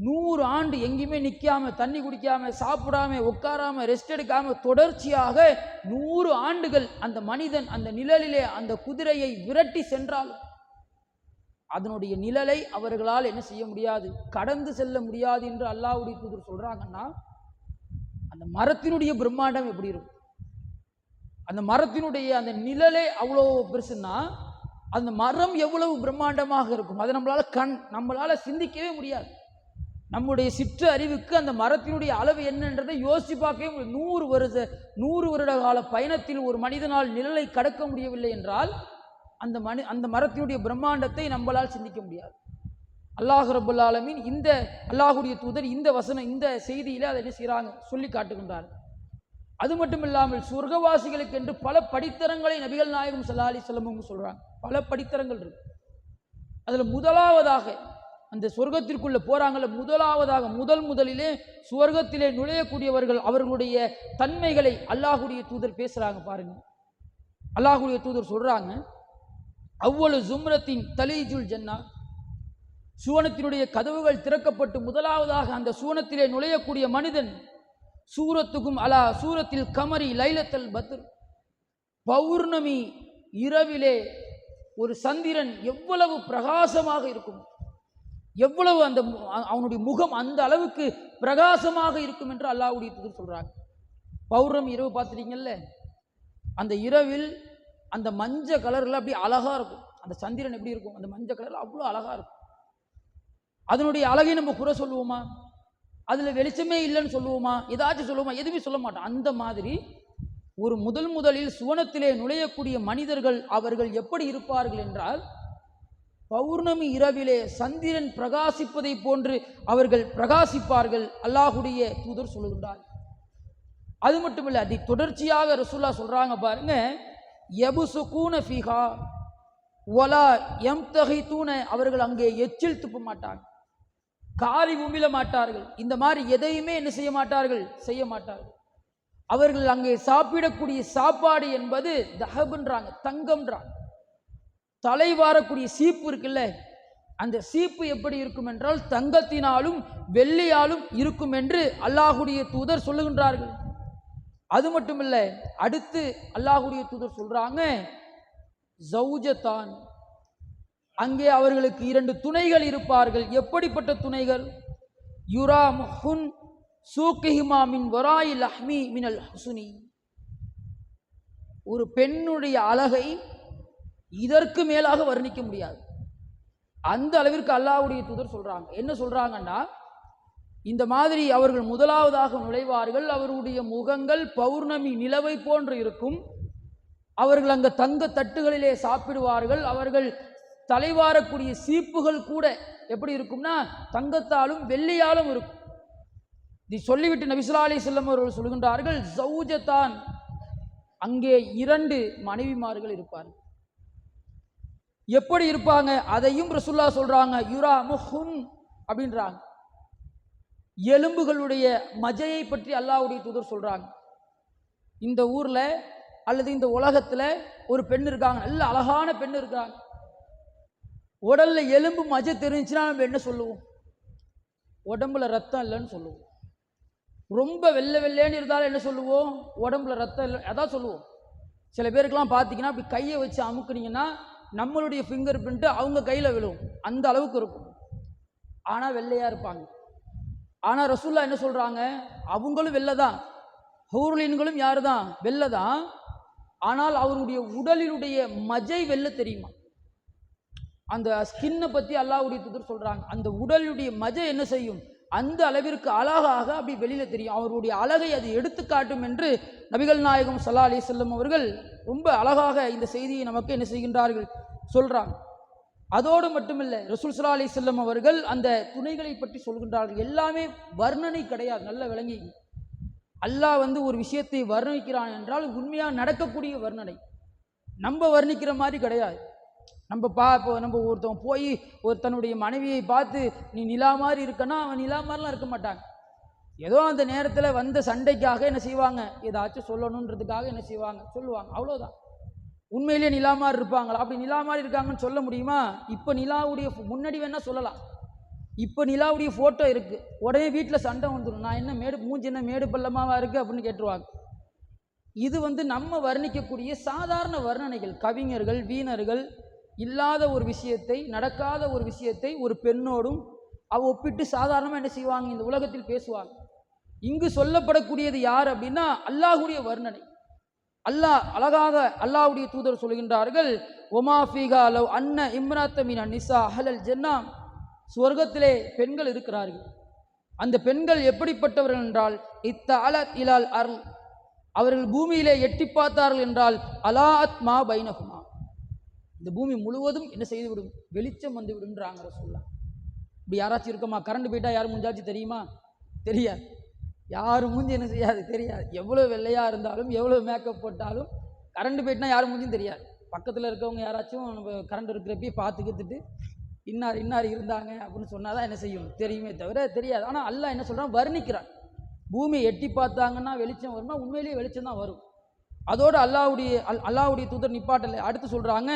100 ஆண்டு எங்கேயுமே நிற்காம, தண்ணி குடிக்காம, சாப்பிடாம, உட்காராம, ரெஸ்ட் எடுக்காம தொடர்ச்சியாக 100 ஆண்டுகள் அந்த மனிதன் அந்த நிழலிலே அந்த குதிரையை விரட்டி சென்றால் அதனுடைய நிழலை அவர்களால் என்ன செய்ய முடியாது, கடந்து செல்ல முடியாது என்று அல்லாஹ்வுடைய தூதர் சொல்றாங்கன்னா, அந்த மரத்தினுடைய பிரம்மாண்டம் எப்படி இருக்கும், அந்த மரத்தினுடைய அந்த நிழலே அவ்வளோ பெருசுன்னா அந்த மரம் எவ்வளவு பிரம்மாண்டமாக இருக்கும், அதை நம்மளால சிந்திக்கவே முடியாது. நம்முடைய சிற்று அறிவுக்கு அந்த மரத்தினுடைய அளவு என்னன்றதை யோசிச்சு பார்க்கவே முடியாது. 100 வருட கால பயணத்தில் ஒரு மனிதனால் நிழலை கடக்க முடியவில்லை என்றால் அந்த மரத்தினுடைய பிரம்மாண்டத்தை நம்மளால் சிந்திக்க முடியாது. அல்லாஹ் ரப்பல் ஆலமீன் இந்த அல்லாஹ்வுடைய தூதர் இந்த செய்தியில அதை என்ன செய்கிறாங்க, சொல்லி காட்டுகின்றார். அது மட்டும் இல்லாமல் சொர்க்கவாசிகளுக்கு என்று பல படித்தரங்களை நபிகள் நாயகம் ஸல்லல்லாஹு அலைஹி வஸல்லம் சொல்றாங்க. பல படித்தரங்கள் இருக்கு. அதுல முதலாவதாக அந்த சொர்க்கத்திற்குள்ள போறாங்கல்ல, முதலாவதாக முதலிலே சுவர்க்கத்திலே நுழையக்கூடியவர்கள் அவர்களுடைய தன்மைகளை அல்லாஹ்வுடைய தூதர் பேசுறாங்க பாருங்க. அல்லாஹ்வுடைய தூதர் சொல்றாங்க, அவ்வளவு ஜும்ரத்தின் தலீஜுல் ஜன்னா, சுவனத்தினுடைய கதவுகள் திறக்கப்பட்டு முதலாவதாக அந்த சுவனத்திலே நுழையக்கூடிய மனிதன் சூரத்துக்கும் அலா சூரத்தில் கமரி லைலத்தல் பத்ர், பௌர்ணமி இரவிலே ஒரு சந்திரன் எவ்வளவு பிரகாசமாக இருக்கும், எவ்வளவு அவனுடைய முகம் அந்த அளவுக்கு பிரகாசமாக இருக்கும் என்று அல்லாஹ்வுடைய தூதர் சொல்றாங்க. பௌர்ணமி இரவு பார்த்துட்டீங்கல்ல, அந்த இரவில் அந்த மஞ்சள் கலர்ல அப்படி அழகா இருக்கும். அந்த சந்திரன் எப்படி இருக்கும், அந்த மஞ்சள் கலர்ல அவ்வளோ அழகா இருக்கும். அதனுடைய அழகை நம்ம குறை சொல்லுவோமா, அதுல வெளிச்சமே இல்லைன்னு சொல்லுவோமா, ஏதாச்சும் சொல்லுவோமா, எதுவுமே சொல்ல மாட்டோம். அந்த மாதிரி ஒரு முதலில் சுவனத்திலே நுழையக்கூடிய மனிதர்கள் அவர்கள் எப்படி இருப்பார்கள் என்றால், பௌர்ணமி இரவிலே சந்திரன் பிரகாசிப்பதை போன்று அவர்கள் பிரகாசிப்பார்கள். அல்லாஹ்வுடைய தூதர் சொல்லுகின்றார். அது மட்டுமில்லை, அதை தொடர்ச்சியாக ரசூலுல்லாஹ் சொல்றாங்க பாருங்க, யபுசுகூன ஃபீஹா வலா யம்தஹிதுன, அவர்கள் அங்கே எச்சில் துப்ப மாட்டாங்க, காரி உமிழ மாட்டார்கள், இந்த மாதிரி எதையுமே என்ன செய்ய மாட்டார்கள். அவர்கள் அங்கே சாப்பிடக்கூடிய சாப்பாடு என்பது தஹப்ன்றாங்க, தங்கம்ன்றாங்க. தலை வாரக்கூடிய சீப்பு இருக்குல்ல, அந்த சீப்பு எப்படி இருக்கும் என்றால் தங்கத்தினாலும் வெள்ளியாலும் இருக்கும் என்று அல்லாஹ்வுடைய தூதர் சொல்லுகின்றார்கள். அது மட்டுமில்ல, அடுத்து அல்லாஹ்வுடைய தூதர் சொல்றாங்க, ஜௌஜதான், அங்கே அவர்களுக்கு 2 துணைகள் இருப்பார்கள். எப்படிப்பட்ட துணைகள், யுரா முஹுன் சூக்கிஹிமா மின் வராயி லஹ்மி மினல் ஹுஸ்னி, ஒரு பெண்ணுடைய அழகை இதற்கு மேலாக வர்ணிக்க முடியாது, அந்த அளவிற்கு அல்லாஹ்வுடைய தூதர் சொல்றாங்க. என்ன சொல்றாங்கன்னா, இந்த மாதிரி அவர்கள் முதலாவதாக நுழைவார்கள், அவர்களுடைய முகங்கள் பௌர்ணமி நிலவை போன்று இருக்கும், அவர்கள் அங்க தங்க தட்டுகளிலே சாப்பிடுவார்கள், அவர்கள் தலைவாரக்கூடிய சீப்புகள் கூட எப்படி இருக்கும்னா தங்கத்தாலும் வெள்ளியாலும் இருக்கும். இதை சொல்லிவிட்டு நபி ஸல்லல்லாஹு அலைஹி வஸல்லம் அவர்கள் சொல்கின்றார்கள், ஜௌஜதான், அங்கே 2 மனைவிமார்கள் இருப்பார்கள். எப்படி இருப்பாங்க அதையும் ரசூலுல்லாஹ் சொல்றாங்க. யுரா முஹுன் அப்படின்றாங்க. எலும்புகளுடைய மஜையை பற்றி அல்லாஹ்வுடைய தூதர் சொல்றாங்க. இந்த ஊர்ல அல்லது இந்த உலகத்துல ஒரு பெண் இருக்காங்க, நல்ல அழகான பெண் இருக்காங்க. உடல்ல எலும்பு மஜை தெரிஞ்சுன்னா நம்ம என்ன சொல்லுவோம்? உடம்புல ரத்தம் இல்லைன்னு சொல்லுவோம். ரொம்ப வெள்ளை வெள்ளைன்னு இருந்தாலும் என்ன சொல்லுவோம்? உடம்புல ரத்தம் இல்லை, அதான் சொல்லுவோம். சில பேருக்கெல்லாம் பார்த்தீங்கன்னா அப்படி கையை வச்சு அமுக்குனீங்கன்னா நம்மளுடைய ஃபிங்கர் பிரிண்ட் அவங்க கையில் விழுவும், அந்த அளவுக்கு இருக்கும். ஆனால் வெள்ளையாக இருப்பாங்க. ஆனால் ரசூல்லா என்ன சொல்கிறாங்க? அவங்களும் வெள்ளை தான், ஹூர்லீன்களும் யாரு தான்? வெள்ளை தான். ஆனால் அவருடைய உடலினுடைய மஜை வெள்ளை தெரியுமா? அந்த ஸ்கின்னை பற்றி அல்லாஹ்வுடைய தூதர் சொல்கிறாங்க. அந்த உடலுடைய மஜை என்ன செய்யும்? அந்த அளவிற்கு அழகாக அப்படி வெளியில் தெரியும். அவருடைய அழகை அது எடுத்து காட்டும் என்று நபிகள் நாயகம் ஸல்லல்லாஹு அலைஹி வஸல்லம் அவர்கள் ரொம்ப அழகாக இந்த செய்தியை நமக்கு என்ன செய்கின்றார்கள்? சொல்கிறாங்க. அதோடு மட்டுமில்லை, ரசூல் ஸல்லல்லாஹு அலைஹி வஸல்லம் அவர்கள் அந்த துணைகளை பற்றி சொல்கின்றார்கள். எல்லாமே வர்ணனை கிடையாது, நல்ல விளங்கி. அல்லாஹ் ஒரு விஷயத்தை வர்ணிக்கிறான் என்றால் உண்மையாக நடக்கக்கூடிய வர்ணனை, நம்ம வர்ணிக்கிற மாதிரி கிடையாது. நம்ம ஒருத்தவன் போய் தன்னுடைய மனைவியை பார்த்து நீ நிலா மாதிரி இருக்கன்னா அவன் நிலா மாதிரிலாம் இருக்க மாட்டாங்க. ஏதோ அந்த நேரத்தில் வந்த சண்டைக்காக என்ன செய்வாங்க? ஏதாச்சும் சொல்லணுன்றதுக்காக என்ன செய்வாங்க? சொல்லுவாங்க, அவ்வளோதான். உண்மையிலேயே நிலா மாதிரி இருப்பாங்களா? அப்படி நிலா மாதிரி இருக்காங்கன்னு சொல்ல முடியுமா? இப்போ நிலாவுடைய முன்னாடி வேணால் சொல்லலாம். இப்போ நிலாவுடைய ஃபோட்டோ இருக்குது, உடனே வீட்டில் சண்டை வந்துடும். நான் என்ன மூஞ்சி என்ன மேடு பள்ளமாவா இருக்குது அப்படின்னு கேட்டுருவாங்க. இது நம்ம வர்ணிக்கக்கூடிய சாதாரண வர்ணனைகள். கவிஞர்கள், வீணர்கள் இல்லாத ஒரு விஷயத்தை, நடக்காத ஒரு விஷயத்தை ஒரு பெண்ணோடும் ஒப்பிட்டு சாதாரணமாக என்ன செய்வாங்க? இந்த உலகத்தில் பேசுவாங்க. இங்கு சொல்லப்படக்கூடியது யார் அப்படின்னா அல்லாஹ்வுடைய வர்ணனை. அல்லாஹ் அழகாக அல்லாஹ்வுடைய தூதர் சொல்கின்றார்கள், ஒமா ஃபீகா லவ் அன்ன இம்ராத்த மின நிசா அஹ்லல் ஜன்னா, சுவர்க்கத்திலே பெண்கள் இருக்கிறார்கள். அந்த பெண்கள் எப்படிப்பட்டவர்கள் என்றால் இத்தஅலத் இலால் அர்ல், அவர்கள் பூமியிலே எட்டி பார்த்தார்கள் என்றால் அலாஅத் மா பைனஹுமா, இந்த பூமி முழுவதும் என்ன செய்து விடும்? வெளிச்சம் வந்து விடுன்றாங்க ரசூலுல்லாஹ். இப்படி யாராச்சும் இருக்கமா? கரண்ட் போயிட்டா யார் மூஞ்சாச்சும் தெரியுமா? தெரியாது. யார் மூஞ்சி என்ன செய்யாது? தெரியாது. எவ்வளோ வெள்ளையாக இருந்தாலும் எவ்வளோ மேக்கப் போட்டாலும் கரண்ட் போயிட்டுனா யார் மூஞ்சும் தெரியாது. பக்கத்தில் இருக்கவங்க யாராச்சும் நம்ம கரண்ட் இருக்கிறப்பயே பார்த்துக்கிட்டு இன்னார் இருந்தாங்க அப்படின்னு சொன்னால் தான் என்ன செய்யும்? தெரியுமே தவிர தெரியாது. ஆனால் அல்லாஹ் என்ன சொல்கிறான்? வர்ணிக்கிறான். பூமியை எட்டி பார்த்தாங்கன்னா வெளிச்சம் வருமா? உண்மையிலேயே வெளிச்சம் தான் வரும். அதோடு அல்லாஹ்வுடைய தூதர் நிப்பாட்டலை. அடுத்து சொல்கிறாங்க,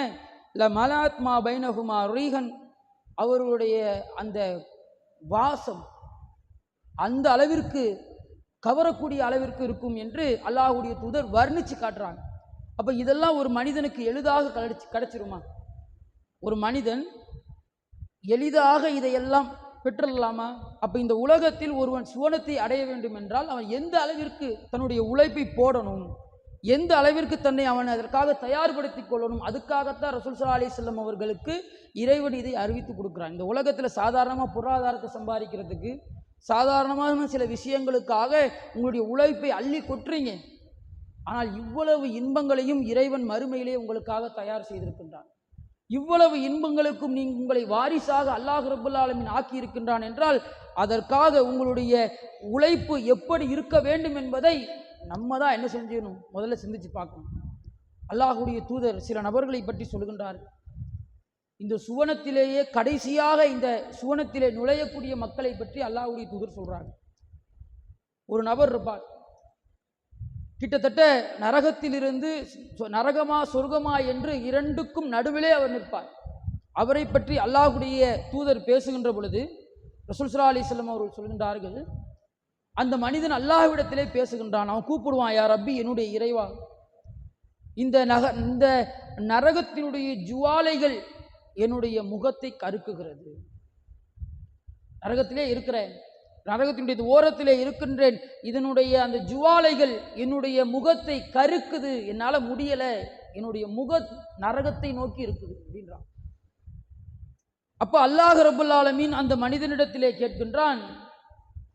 ல மலாத்மா பைனஹுமா ரீஹன், அவர்களுடைய அந்த வாசம் அந்த அளவிற்கு கவரக்கூடிய அளவிற்கு இருக்கும் என்று அல்லாஹ்வுடைய தூதர் வர்ணித்து காட்டுறாங்க. அப்போ இதெல்லாம் ஒரு மனிதனுக்கு எளிதாக கிடைச்சிருமா? ஒரு மனிதன் எளிதாக இதையெல்லாம் பெற்றுடலாமா? அப்போ இந்த உலகத்தில் ஒருவன் சுவனத்தை அடைய வேண்டும் என்றால் அவன் எந்த அளவிற்கு தன்னுடைய உழைப்பை போடணும், எந்த அளவிற்கு தன்னை அவன் அதற்காக தயார்படுத்திக் கொள்ளணும், அதுக்காகத்தான் ரசூல் ஸல்லல்லாஹு அலைஹி வஸல்லம் அவர்களுக்கு இறைவன் இதை அறிவித்து கொடுக்குறான். இந்த உலகத்தில் சாதாரணமாக பொருளாதாரத்தை சம்பாதிக்கிறதுக்கு, சாதாரணமான சில விஷயங்களுக்காக உங்களுடைய உழைப்பை அள்ளி கொட்டுறீங்க. ஆனால் இவ்வளவு இன்பங்களையும் இறைவன் மறுமையிலே உங்களுக்காக தயார் செய்திருக்கின்றான். இவ்வளவு இன்பங்களுக்கும் நீங்கள் உங்களை வாரிசாக அல்லாஹ் ரப்பல் ஆலமீன் ஆக்கி இருக்கின்றான் என்றால் அதற்காக உங்களுடைய உழைப்பு எப்படி இருக்க வேண்டும் என்பதை நம்ம தான் என்ன செஞ்சிடணும்? முதல்ல சிந்திச்சு பார்க்கணும். அல்லாஹ்வுடைய தூதர் சில நபர்களை பற்றி சொல்கின்றார். இந்த சுவனத்திலேயே கடைசியாக இந்த சுவனத்திலே நுழையக்கூடிய மக்களை பற்றி அல்லாஹ்வுடைய தூதர் சொல்றாங்க. ஒரு நபர் இருப்பார், கிட்டத்தட்ட நரகத்திலிருந்து நரகமா சொர்க்கமா என்று இரண்டுக்கும் நடுவிலே அவர் நிற்பார். அவரை பற்றி அல்லாஹ்வுடைய தூதர் பேசுகின்ற பொழுது ரசூல் ஸல்லல்லாஹு அலைஹி வஸல்லம் அவர்கள் சொல்கின்றார்கள், அந்த மனிதன் அல்லாஹ்விடத்திலே பேசுகின்றான். அவன் கூப்பிடுவான், யா ரப்பி, என்னுடைய இறைவா, இந்த நரகத்தினுடைய ஜுவாலைகள் என்னுடைய முகத்தை கருக்குகிறது. நரகத்திலே இருக்கிறேன், நரகத்தினுடைய ஓரத்திலே இருக்கின்றேன், இதனுடைய அந்த ஜுவாலைகள் என்னுடைய முகத்தை கருக்குது, என்னால் முடியலை, என்னுடைய நரகத்தை நோக்கி இருக்குது அப்படின்றான். அப்போ அல்லாஹ் ரப்பல் ஆலமீன் அந்த மனிதனிடத்திலே கேட்கின்றான்,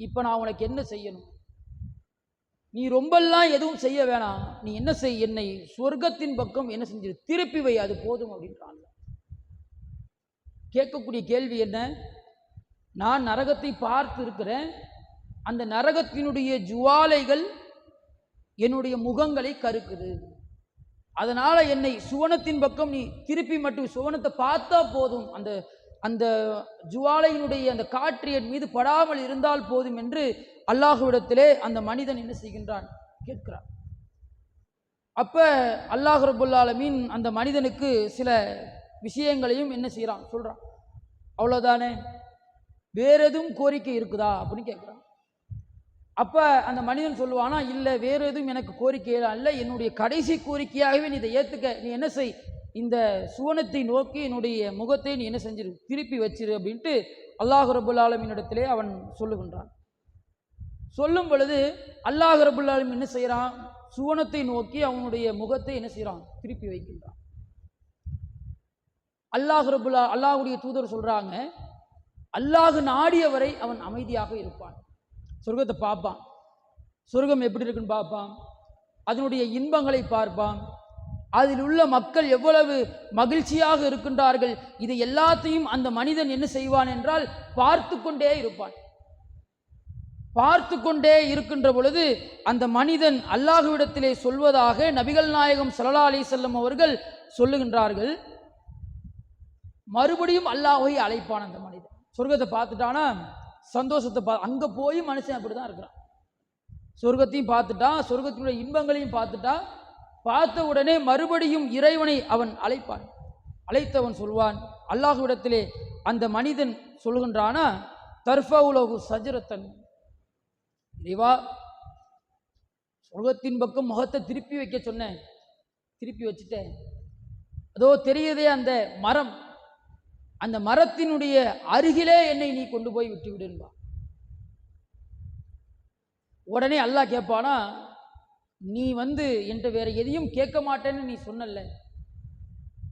இப்போ நான் உனக்கு என்ன செய்யணும்? நீ ரொம்பெல்லாம் எதுவும் செய்ய வேணாம், நீ என்ன செய், என்னை சொர்க்கத்தின் பக்கம் என்ன செஞ்சு திருப்பி வை, அது போதும் அப்படின்றான். கேட்கக்கூடிய கேள்வி என்ன? நான் நரகத்தை பார்த்து இருக்கிறேன், அந்த நரகத்தினுடைய ஜுவாலைகள் என்னுடைய முகங்களை கருக்குது, அதனால என்னை சுவனத்தின் பக்கம் நீ திருப்பி மட்டும் சுவனத்தை பார்த்தா போதும், அந்த அந்த ஜுவாலையினுடைய அந்த காற்று என் மீது படாமல் இருந்தால் போதும் என்று அல்லாஹ்விடத்திலே அந்த மனிதன் என்ன செய்கின்றான், கேட்கிறான். அப்ப அல்லாஹ் ரப்பல் ஆலமீன் அந்த மனிதனுக்கு சில விஷயங்களையும் என்ன செய்யறான், சொல்றான். அவ்வளவுதானே, வேற எதுவும் கோரிக்கை இருக்குதா அப்படின்னு கேட்கிறான். அப்ப அந்த மனிதன் சொல்லுவானா, இல்லை வேற எதுவும் எனக்கு கோரிக்கையெல்லாம் இல்லை, என்னுடைய கடைசி கோரிக்கையாகவே நீ இதை ஏற்றுக்க, நீ என்ன செய், இந்த சுவனத்தை நோக்கி என்னுடைய முகத்தை நீ என்ன செஞ்சிரு, திருப்பி வச்சிரு அப்படின்ட்டு அல்லாஹ் ரப்பல் ஆலமீனிடத்திலே அவன் சொல்லுகின்றான். சொல்லும் பொழுது அல்லாஹ் ரப்பல் ஆலமீன் என்ன செய்யறான், சுவனத்தை நோக்கி அவனுடைய முகத்தை என்ன செய்யறான், திருப்பி வைக்கின்றான். அல்லாஹுடைய தூதர் சொல்றாங்க, அல்லாஹ் நாடியவரை அவன் அமைதியாக இருப்பான், சொர்க்கத்தை பார்ப்பான், சொர்க்கம் எப்படி இருக்குன்னு பார்ப்பான், அதனுடைய இன்பங்களை பார்ப்பான், அதில் உள்ள மக்கள் எவ்வளவு மகிழ்ச்சியாக இருக்கின்றார்கள், இது எல்லாத்தையும் அந்த மனிதன் என்ன செய்வான் என்றால் பார்த்து கொண்டே இருப்பான். பார்த்து கொண்டே இருக்கின்ற பொழுது அந்த மனிதன் அல்லாஹ்விடத்திலே சொல்வதாக நபிகள் நாயகம் ஸல்லல்லாஹு அலைஹி வஸல்லம் அவர்கள் சொல்லுகின்றார்கள். மறுபடியும் அல்லாஹ்வை அழைப்பான் அந்த மனிதன். சொர்க்கத்தை பார்த்துட்டானா சந்தோஷத்தை அங்க போய் மனுஷன் அப்படிதான் இருக்கிறான். சொர்க்கத்தையும் பார்த்துட்டான், சொர்க்கத்தினுடைய இன்பங்களையும் பார்த்துட்டான். பார்த்த உடனே மறுபடியும் இறைவனை அவன் அழைப்பான். அழைத்தவன் சொல்வான், அல்லாஹ்விடத்திலே அந்த மனிதன் சொல்கின்றானா, தர்ஃபவுலஹு சஜ்ரத்தன், இறைவா சொர்க்கத்தின் பக்கம் முகத்தை திருப்பி வைக்க சொன்னேன், திருப்பி வச்சுட்டேன், அதோ தெரியுதே அந்த மரம், அந்த மரத்தினுடைய அருகிலே என்னை நீ கொண்டு போய் விட்டு விடுன்பா. உடனே அல்லாஹ் கேட்பானா, நீ என்கிட்ட வேற எதையும் கேட்க மாட்டேன்னு நீ சொன்னல,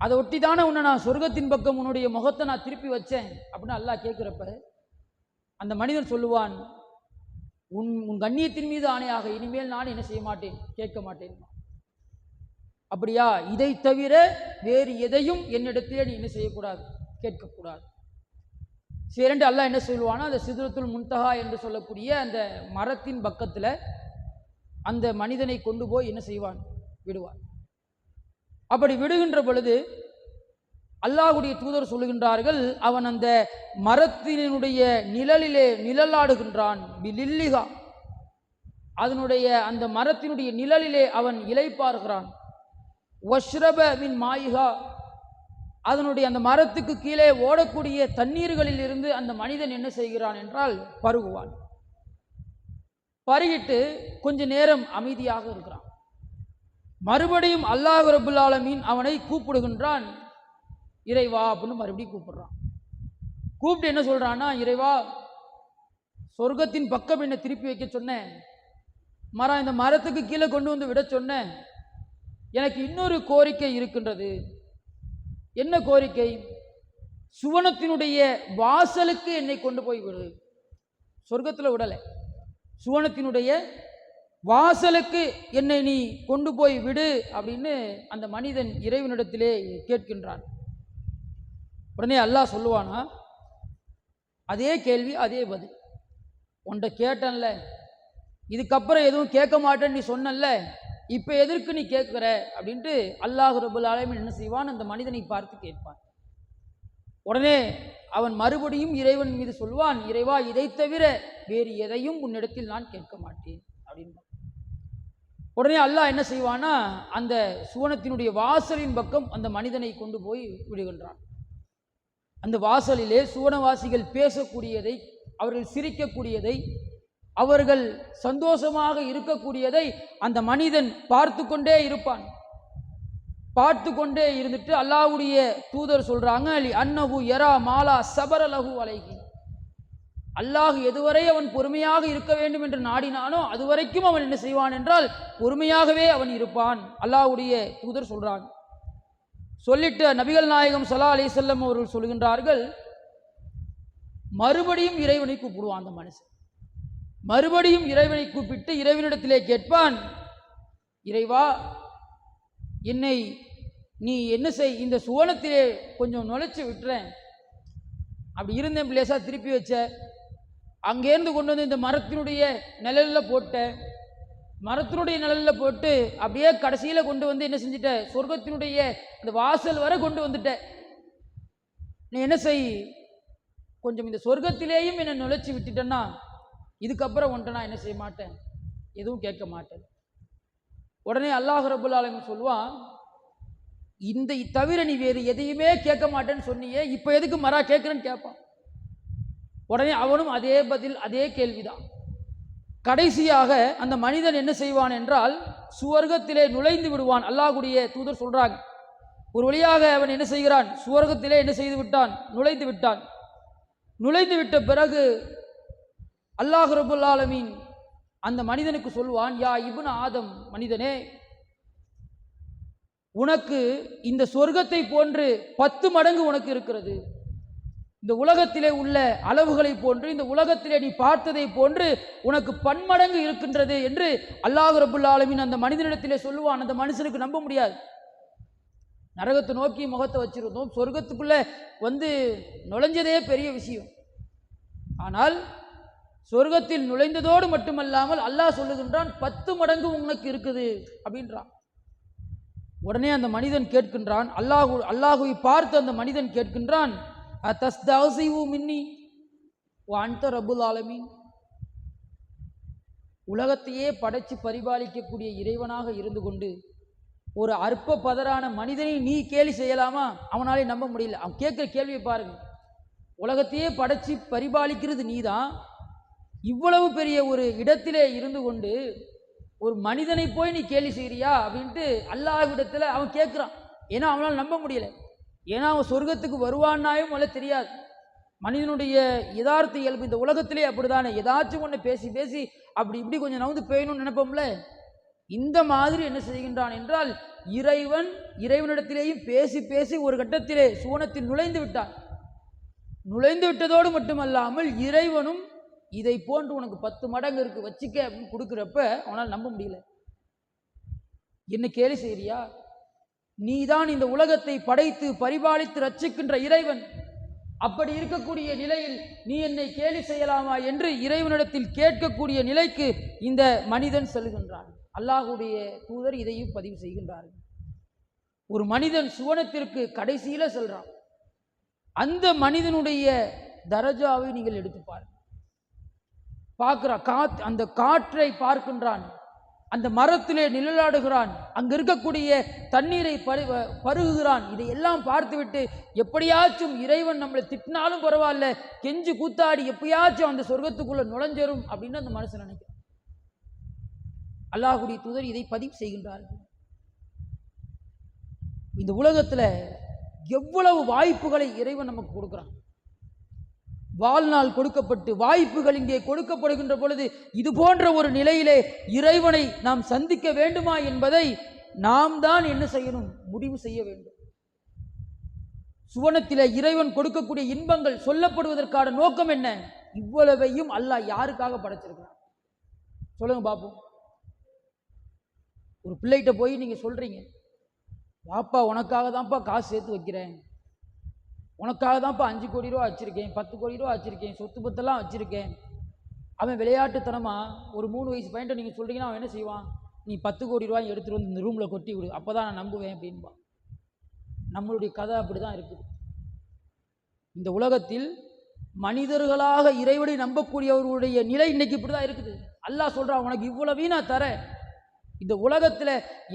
அதை ஒட்டி தானே உன்னை நான் சொர்க்கத்தின் பக்கம் உன்னுடைய முகத்தை நான் திருப்பி வச்சேன் அப்படின்னு அல்லாஹ் கேட்கிறப்ப அந்த மனிதன் சொல்லுவான், உன் கண்ணியத்தின் மீது ஆணையாக இனிமேல் நான் என்ன செய்ய மாட்டேன், கேட்க மாட்டேன். அப்படியா, இதை தவிர வேறு எதையும் என்னிடத்திலே நீ என்ன செய்யக்கூடாது, கேட்கக்கூடாது. சரிண்டு அல்லாஹ் என்ன சொல்லுவானா, அந்த சித்ரத்துல் முன்தஹா என்று சொல்லக்கூடிய அந்த மரத்தின் பக்கத்தில் அந்த மனிதனை கொண்டு போய் என்ன செய்வான், விடுவான். அப்படி விடுகின்ற பொழுது அல்லாஹ்வுடைய தூதர் சொல்லுகின்றார்கள், அவன் அந்த மரத்தினுடைய நிழலிலே நிழலாடுகின்றான். பிலில்லிகா, அதனுடைய அந்த மரத்தினுடைய நிழலிலே அவன் இளைப்பாறுகிறான். வஷ்ரப மின் மாயிகா, அதனுடைய அந்த மரத்துக்கு கீழே ஓடக்கூடிய தண்ணீர்களில் இருந்து அந்த மனிதன் என்ன செய்கிறான் என்றால் பருகுவான். பருகிட்டு கொஞ்ச நேரம் அமைதியாக இருக்கிறான். மறுபடியும் அல்லாஹ் ரப்பல் ஆலமீன் அவனை கூப்பிடுகின்றான், இறைவா அப்படின்னு மறுபடியும் கூப்பிடுறான். கூப்பிட்டு என்ன சொல்றான்னா, இறைவா சொர்க்கத்தின் பக்கம் என்ன திருப்பி வைக்க சொன்னேன், இந்த மரத்துக்கு கீழே கொண்டு வந்து விட சொன்னேன், எனக்கு இன்னொரு கோரிக்கை இருக்கின்றது. என்ன கோரிக்கை? சுவனத்தினுடைய வாசலுக்கு என்னை கொண்டு போய் விடு. சொர்க்கத்தில் விடலை, சுவனத்தினுடைய வாசலுக்கு என்னை நீ கொண்டு போய் விடு அப்படின்னு அந்த மனிதன் இறைவனிடத்திலே கேட்கின்றான். உடனே அல்லாஹ் சொல்லுவானா, அதே கேள்வி அதே பதில், உன்கிட்ட கேட்டன்ல, இதுக்கப்புறம் எதுவும் கேட்க மாட்டேன்னு நீ சொன்னல, இப்போ எதற்கு நீ கேட்குற அப்படின்ட்டு அல்லாஹ் ரப்பல் ஆலமீன் என்ன செய்வான், அந்த மனிதனை பார்த்து கேட்பான். உடனே அவன் மறுபடியும் இறைவன் மீது சொல்வான், இறைவா இதை தவிர வேறு எதையும் உன்னிடத்தில் நான் கேட்க மாட்டேன் அப்படின்னு. உடனே அல்லாஹ் என்ன செய்வானா, அந்த சுவனத்தினுடைய வாசலின் பக்கம் அந்த மனிதனை கொண்டு போய் விடுகின்றான். அந்த வாசலிலே சுவனவாசிகள் பேசக்கூடியதை, அவர்கள் சிரிக்கக்கூடியதை, அவர்கள் சந்தோஷமாக இருக்கக்கூடியதை அந்த மனிதன் பார்த்து கொண்டே இருப்பான். பார்த்து கொண்டே இருந்துட்டு அல்லாஹ்வுடைய தூதர் சொல்றாங்க, அன்னஹு யரா மாலா சபரலஹு அலைஹி, அல்லாஹ் எதுவரை அவன் பொறுமையாக இருக்க வேண்டும் என்று நாடினானோ அதுவரைக்கும் அவன் என்ன செய்வான் என்றால் பொறுமையாகவே அவன் இருப்பான். அல்லாஹ்வுடைய தூதர் சொல்றாங்க. சொல்லிட்டு நபிகள் நாயகம் ஸல்லல்லாஹு அலைஹி வஸல்லம் அவர்கள் சொல்கின்றார்கள், மறுபடியும் இறைவனை கூப்பிடுவான் அந்த மனுஷன். மறுபடியும் இறைவனை கூப்பிட்டு இறைவனிடத்திலே கேட்பான், இறைவா என்னை நீ என்ன செய், இந்த சுவனத்திலே கொஞ்சம் நுழைச்சி விட்டுறேன், அப்படி இருந்தேன் பிளேஸா திருப்பி வச்ச, அங்கேருந்து கொண்டு வந்து இந்த மரத்தினுடைய நிழலில் போட்ட, மரத்தினுடைய நிழலில் போட்டு அப்படியே கடைசியில் கொண்டு வந்து என்ன செஞ்சுட்ட, சொர்க்கத்தினுடைய அந்த வாசல் வரை கொண்டு வந்துட்ட. நீ என்ன செய், கொஞ்சம் இந்த சொர்க்கத்திலேயும் என்னை நுழைச்சி விட்டுட்டேன்னா இதுக்கப்புறம் ஒன்றை நான் என்ன செய்ய மாட்டேன், எதுவும் கேட்க மாட்டேன். உடனே அல்லாஹ் ரப்புல் ஆலமீன் சொல்லுவான், இந்த தவிர நீ வேறு எதையுமே கேட்க மாட்டேன்னு சொன்னியே, இப்போ எதுக்கு மரா கேட்குறேன்னு கேட்பான். உடனே அவனும் அதே பதில், அதே கேள்விதான். கடைசியாக அந்த மனிதன் என்ன செய்வான் என்றால் சுவர்க்கத்திலே நுழைந்து விடுவான். அல்லாஹ்வுடைய தூதர் சொல்றாங்க, ஒரு வழியாக அவன் என்ன செய்கிறான், சுவர்க்கத்திலே என்ன செய்து விட்டான், நுழைந்து விட்டான். நுழைந்து விட்ட பிறகு அல்லாஹ் ரப்புல் ஆலமீன் அந்த மனிதனுக்கு சொல்வான், யா இப்னு ஆதம், மனிதனே, உனக்கு இந்த சொர்க்கத்தை போன்று 10 மடங்கு உனக்கு இருக்கிறது. இந்த உலகத்திலே உள்ள அளவுகளை போன்று, இந்த உலகத்திலே நீ பார்த்ததை போன்று உனக்கு பன்மடங்கு இருக்கின்றது என்று அல்லாஹ் ரப்புல் ஆலமீன் அந்த மனிதனிடத்திலே சொல்லுவான். அந்த மனுஷனுக்கு நம்ப முடியாது. நரகத்தை நோக்கி முகத்தை வச்சிருந்தோம், சொர்க்கத்துக்குள்ள வந்து நுழைஞ்சதே பெரிய விஷயம். ஆனால் சொர்க்கத்தில் நுழைந்ததோடு மட்டுமல்லாமல் அல்லாஹ் சொல்லுகின்றான் 10 மடங்கு உனக்கு இருக்குது அப்படின்றான். உடனே அந்த மனிதன் கேட்கின்றான், அல்லாஹுவை பார்த்து அந்த மனிதன் கேட்கின்றான், அத்தஸ்தஹ்ஸிஉ மின்னி வ அன்த ரப்புல் ஆலமீன், உலகத்தையே படைச்சு பரிபாலிக்கக்கூடிய இறைவனாக இருந்து கொண்டு ஒரு அற்ப பதரான மனிதனை நீ கேலி செய்யலாமா? அவனாலே நம்ப முடியல. அவன் கேட்குற கேள்வியை பாருங்க, உலகத்தையே படைச்சு பரிபாலிக்கிறது நீதான், இவ்வளவு பெரிய ஒரு இடத்திலே இருந்து கொண்டு ஒரு மனிதனை போய் நீ கேலி செய்யறியா அப்படின்ட்டு அல்லாஹ்விடத்தில் அவன் கேட்குறான். ஏன்னா அவனால் நம்ப முடியல. ஏன்னா அவன் சொர்க்கத்துக்கு வருவான்னாயும் முதல்ல தெரியாது. மனிதனுடைய யதார்த்த இயல்பு இந்த உலகத்திலே அப்படிதானே, ஏதாச்சும் ஒன்று பேசி பேசி அப்படி இப்படி கொஞ்சம் நவுந்து போயணும்னு நினைப்போம்ல. இந்த மாதிரி என்ன செய்கின்றான் என்றால் இறைவனிடத்திலேயும் பேசி பேசி ஒரு கட்டத்திலே சுவனத்தில் நுழைந்து விட்டான். நுழைந்து விட்டதோடு மட்டுமல்லாமல் இறைவனும் இதை போன்று உனக்கு 10 மடங்கு இருக்கு வச்சுக்க அப்படின்னு கொடுக்குறப்ப அவனால் நம்ப முடியல. என்ன கேலி செய்யறியா? நீதான் இந்த உலகத்தை படைத்து பரிபாலித்து ரட்சிக்கின்ற இறைவன். அப்படி இருக்கக்கூடிய நிலையில் நீ என்னை கேலி செய்யலாமா என்று இறைவனிடத்தில் கேட்கக்கூடிய நிலைக்கு இந்த மனிதன் செல்கின்றான். அல்லாஹ்வுடைய தூதர் இதையும் பதிவு செய்கின்றார்கள். ஒரு மனிதன் சுவனத்திற்கு கடைசியில செல்றான். அந்த மனிதனுடைய தரஜாவை நீங்கள் எடுத்து பாருங்க. பார்க்கிறான், அந்த காற்றை பார்க்கின்றான், அந்த மரத்திலே நிழலாடுகிறான், அங்க இருக்கக்கூடிய தண்ணீரை பருகுகிறான். இதையெல்லாம் பார்த்துவிட்டு எப்படியாச்சும் இறைவன் நம்மளை திட்டினாலும் பரவாயில்ல, கெஞ்சு கூத்தாடி எப்படியாச்சும் அந்த சொர்க்கத்துக்குள்ள நுழைஞ்சரும் அப்படின்னு அந்த மனுஷன் நினைக்கிறான். அல்லாஹ்வுடைய தூதர் இதை பதிவு செய்கின்றார்கள். இந்த உலகத்துல எவ்வளவு வாய்ப்புகளை இறைவன் நமக்கு கொடுக்கிறான். வாழ்நாள் கொடுக்கப்பட்டு வாய்ப்புகள் இங்கே கொடுக்கப்படுகின்ற பொழுது இது போன்ற ஒரு நிலையிலே இறைவனை நாம் சந்திக்க வேண்டுமா என்பதை நாம் தான் என்ன செய்யணும், முடிவு செய்ய வேண்டும். சுவனத்திலே இறைவன் கொடுக்கக்கூடிய இன்பங்கள் சொல்லப்படுவதற்கான நோக்கம் என்ன? இவ்வளவையும் அல்லாஹ் யாருக்காக படைச்சிருக்கிறான் சொல்லுங்க பாப்போம். ஒரு பிள்ளைகிட்ட போய் நீங்க சொல்றீங்க, வாப்பா உனக்காக தான்ப்பா காசு சேர்த்து வைக்கிறேன், உனக்காக தான்ப்பா 5 கோடி ரூபா வச்சிருக்கேன், 10 கோடி ரூபா வச்சிருக்கேன், சொத்து பத்தெல்லாம் வச்சிருக்கேன். அவன் விளையாட்டுத்தனமா ஒரு 3 வயசு பையன்ட்ட நீங்க சொல்றீங்கன்னா அவன் என்ன செய்வான், நீ 10 கோடி ரூபாய் எடுத்துட்டு வந்து இந்த ரூம்ல கொட்டி விடு, அப்பதான் நான் நம்புவேன் அப்படின்பா. நம்மளுடைய கதை அப்படிதான் இருக்குது. இந்த உலகத்தில் மனிதர்களாக இறைவனை நம்பக்கூடியவர்களுடைய நிலை இன்னைக்கு இப்படிதான் இருக்குது. அல்லாஹ் சொல்றான், உனக்கு இவ்வளவையும் நான் தரேன், இந்த உலகத்துல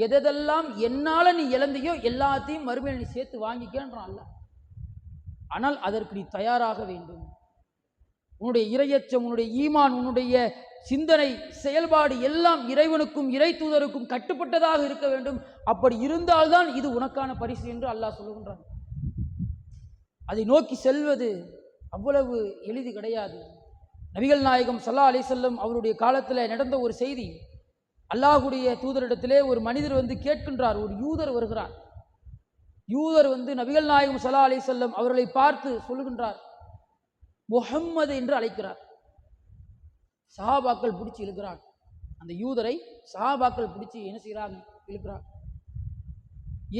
எதெல்லாம் என்னால நீ இழந்தையோ எல்லாத்தையும் மறுமையில் நீ சேர்த்து வாங்கிக்கன்றான் அல்லாஹ். ஆனால் அதற்கு நீ தயாராக வேண்டும். உன்னுடைய இறையச்சம், உன்னுடைய ஈமான், உன்னுடைய சிந்தனை செயல்பாடு எல்லாம் இறைவனுக்கும் இறை தூதருக்கும் கட்டுப்பட்டதாக இருக்க வேண்டும். அப்படி இருந்தால்தான் இது உனக்கான பரிசு என்று அல்லாஹ் சொல்லுகின்றான். அதை நோக்கி செல்வது அவ்வளவு எளிது கிடையாது. நபிகள் நாயகம் ஸல்லல்லாஹு அலைஹி வஸல்லம் அவருடைய காலத்தில் நடந்த ஒரு செய்தி. அல்லாஹ்வுடைய தூதரிடத்திலே ஒரு மனிதர் வந்து கேட்கின்றார். ஒரு யூதர் வருகிறார். யூதர் வந்து நபிகள் நாயகம் ஸல்லல்லாஹு அலைஹி வஸல்லம் அவர்களை பார்த்து சொல்லுகின்றார், முஹம்மது என்று அழைக்கிறார். சஹாபாக்கள் பிடிச்சி இழுக்கிறார். அந்த யூதரை சஹாபாக்கள் பிடிச்சி என்ன செய்கிறாங்க, இழுக்கிறார்.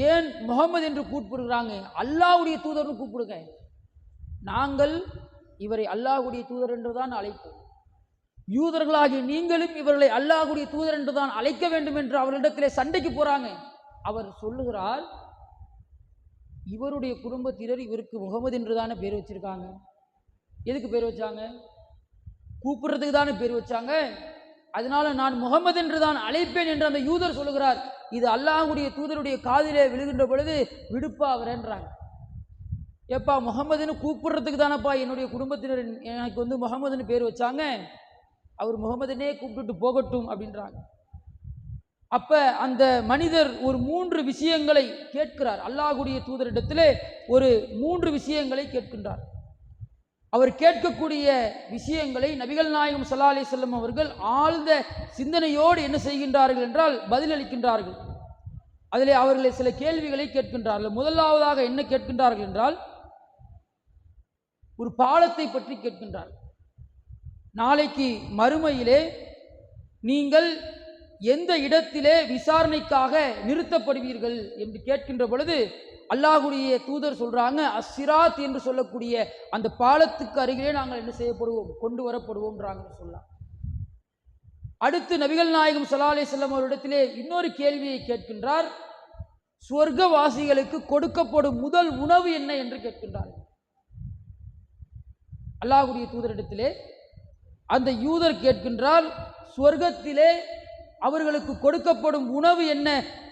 ஏன் முஹம்மது என்று கூப்பிடுகிறாங்க? அல்லாஹ்வுடைய தூதர்னு கூப்பிடுங்க. நாங்கள் இவரை அல்லாஹ்வுடைய தூதர் என்றுதான் அழைப்போம். யூதர்களாகிய நீங்களும் இவர்களை அல்லாஹ்வுடைய தூதர் என்று தான் அழைக்க வேண்டும் என்று அவர்களிடத்திலே சண்டைக்கு போறாங்க. அவர் சொல்லுகிறார், இவருடைய குடும்பத்தினர் இவருக்கு முகமது என்று தானே பேர் வச்சிருக்காங்க. எதுக்கு பேர் வச்சாங்க? கூப்பிடுறதுக்கு தானே பேர் வச்சாங்க. அதனால நான் முகமது என்று தான் அழைப்பேன் என்று அந்த யூதர் சொல்லுகிறார். இது அல்லாஹ்வுடைய தூதருடைய காதிலே விழுகின்ற பொழுது விடுப்பா அவர்ன்றாங்க. ஏப்பா, முகமதுன்னு கூப்பிடுறதுக்கு தானப்பா என்னுடைய குடும்பத்தினர் எனக்கு முகமதுன்னு பேர் வச்சாங்க, அவர் முகமதுனே கூப்பிட்டு போகட்டும் அப்படின்றாங்க. அப்ப அந்த மனிதர் ஒரு 3 விஷயங்களை கேட்கிறார். அல்லாஹ்வுடைய தூதரிடத்திலே ஒரு 3 விஷயங்களை கேட்கின்றார். அவர் கேட்கக்கூடிய விஷயங்களை நபிகள் நாயகம் ஸல்லல்லாஹு அலைஹி வஸல்லம் அவர்கள் ஆழ்ந்த சிந்தனையோடு என்ன செய்கின்றார்கள் என்றால் பதிலளிக்கின்றார்கள். அதிலே அவர்களை சில கேள்விகளை கேட்கின்றார்கள். முதலாவதாக என்ன கேட்கின்றார்கள் என்றால், ஒரு பாலத்தை பற்றி கேட்கின்றார். நாளைக்கு மறுமையிலே நீங்கள் எந்த இடத்திலே விசாரணைக்காக நிறுத்தப்படுவீர்கள் என்று கேட்கின்ற பொழுது அல்லாஹ்வுடைய தூதர் சொல்றாங்க, அஸ்ஸிராத் என்று சொல்லக்கூடிய அந்த பாலத்துக்கு அருகிலே நாங்கள் என்ன செய்யப்படுவோம், கொண்டு வரப்படுவோம்ன்றாங்க சொல்லலாம். அடுத்து நபிகள் நாயகம் ஸல்லல்லாஹு அலைஹி வஸல்லம் அவரிடத்திலே இன்னொரு கேள்வியை கேட்கின்றார். சுவர்க்கவாசிகளுக்கு கொடுக்கப்படும் முதல் உணவு என்ன என்று கேட்கின்றார். அல்லாஹ்வுடைய தூதரிடத்திலே அந்த யூதர் கேட்கின்றார், சுவர்க்கத்திலே அவர்களுக்கு கொடுக்கப்படும் உணவு என்ன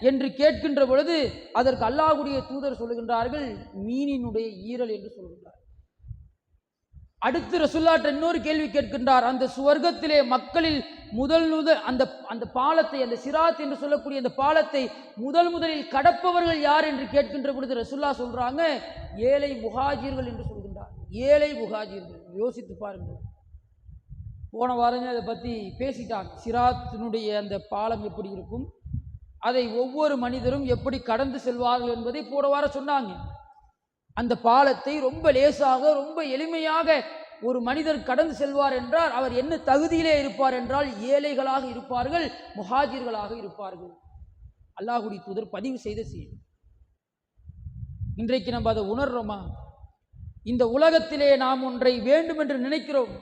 என்று கேட்கின்ற பொழுது அதற்கு அல்லாஹ்வுடைய தூதர் சொல்லுகின்றார்கள், மீனினுடைய ஈரல் என்று சொல்கின்றார். அடுத்து ரசூலுல்லாஹ் இன்னொரு கேள்வி கேட்கின்றார். அந்த சுவர்க்கத்திலே மக்களில் அந்த பாலத்தை, அந்த சிராத் என்று சொல்லக்கூடிய அந்த பாலத்தை முதலில் கடப்பவர்கள் யார் என்று கேட்கின்ற பொழுது ரசூலுல்லாஹ் சொல்றாங்க, ஏழை முஹாஜிர்கள் என்று சொல்கின்றார். ஏழை முஹாஜிர்கள். யோசித்து பாருங்கள். போன வாரமே அதை பற்றி பேசிட்டாங்க. சிராத்தினுடைய அந்த பாலம் எப்படி இருக்கும், அதை ஒவ்வொரு மனிதரும் எப்படி கடந்து செல்வார்கள் என்பதை போன வாரம் சொன்னாங்க. அந்த பாலத்தை ரொம்ப லேசாக, ரொம்ப எளிமையாக ஒரு மனிதர் கடந்து செல்வார் என்றால் அவர் என்ன தகுதியிலே இருப்பார் என்றால் ஏழைகளாக இருப்பார்கள், முஹாஜிர்களாக இருப்பார்கள். அல்லாஹ்வுடைய தூதர் பதிவு செய்த செய்தி. இன்றைக்கு நம்ம அதை உணர்றோமா? இந்த உலகத்திலே நாம் ஒன்றை வேண்டும் என்று நினைக்கிறோம்.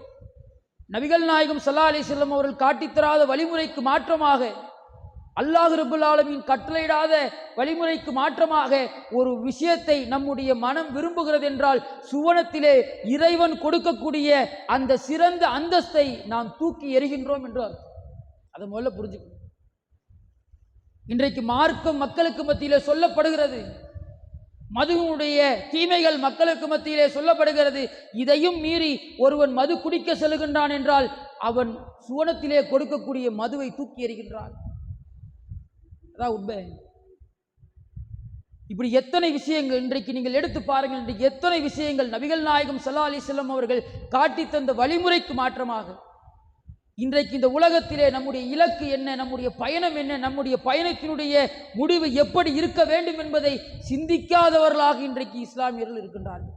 நபிகள் நாயகம் ஸல்லல்லாஹு அலைஹி வஸல்லம் அவர்கள் காட்டித்தராத வழிமுறைக்கு மாற்றமாக, அல்லாஹ் ரப்பல் ஆலமீன் கட்டளையிடாத வழிமுறைக்கு மாற்றமாக ஒரு விஷயத்தை நம்முடைய மனம் விரும்புகிறது என்றால் சுவனத்திலே இறைவன் கொடுக்கக்கூடிய அந்த சிறந்த அந்தஸ்தை நாம் தூக்கி எறிகின்றோம் என்று அர்த்தம். அதை முதல்ல புரிஞ்சுக்கணும். இன்றைக்கு மார்க்கம் மக்களுக்கு மத்தியிலே சொல்லப்படுகிறது, மதுவுடைய தீமைகள் மக்களுக்கு மத்தியிலே சொல்லப்படுகிறது. இதையும் மீறி ஒருவன் மது குடிக்க செல்கின்றான் என்றால் அவன் சுவனத்திலே கொடுக்கக்கூடிய மதுவை தூக்கி எறிகின்றான். அதான் உண்மை. இப்படி எத்தனை விஷயங்கள் இன்றைக்கு நீங்கள் எடுத்து பாருங்கள். இன்றைக்கு எத்தனை விஷயங்கள் நபிகள் நாயகம் ஸல்லல்லாஹு அலைஹி வஸல்லம் அவர்கள் காட்டி தந்த வழிமுறைக்கு மாற்றமாக இன்றைக்கு இந்த உலகத்திலே நம்முடைய இலக்கு என்ன, நம்முடைய பயணம் என்ன, நம்முடைய பயணத்தினுடைய முடிவு எப்படி இருக்க வேண்டும் என்பதை சிந்திக்காதவர்களாக இன்றைக்கு இஸ்லாமியர்கள் இருக்கின்றார்கள்.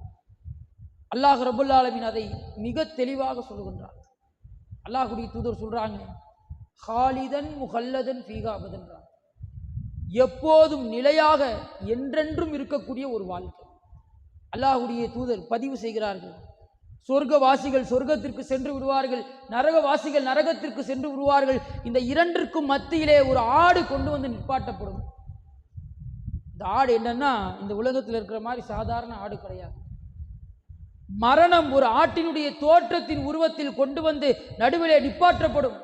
அல்லாஹ் ரப்பல் ஆலமீன் அதை மிக தெளிவாக சொல்லுகின்றார். அல்லாஹ்வுடைய தூதர் சொல்றாங்க, ஹாலிதன் முஹல்லதன் ஃபீஹா அபதன்றார். எப்போதும் நிலையாக என்றென்றும் இருக்கக்கூடிய ஒரு வாழ்க்கை. அல்லாஹ்வுடைய தூதர் பதிவு செய்கிறார்கள், சொர்க்கவாசிகள் சொர்க்கத்திற்கு சென்று விடுவார்கள், நரகவாசிகள் நரகத்திற்கு சென்று விடுவார்கள். இந்த இரண்டிற்கும் மத்தியிலே ஒரு ஆடு கொண்டு வந்து நிப்பாட்டப்படும். இந்த ஆடு என்னன்னா, இந்த உலகத்தில் இருக்கிற மாதிரி சாதாரண ஆடு கிடையாது. மரணம் ஒரு ஆட்டினுடைய தோற்றத்தின் உருவத்தில் கொண்டு வந்து நடுவிலே நிப்பாட்டப்படும்.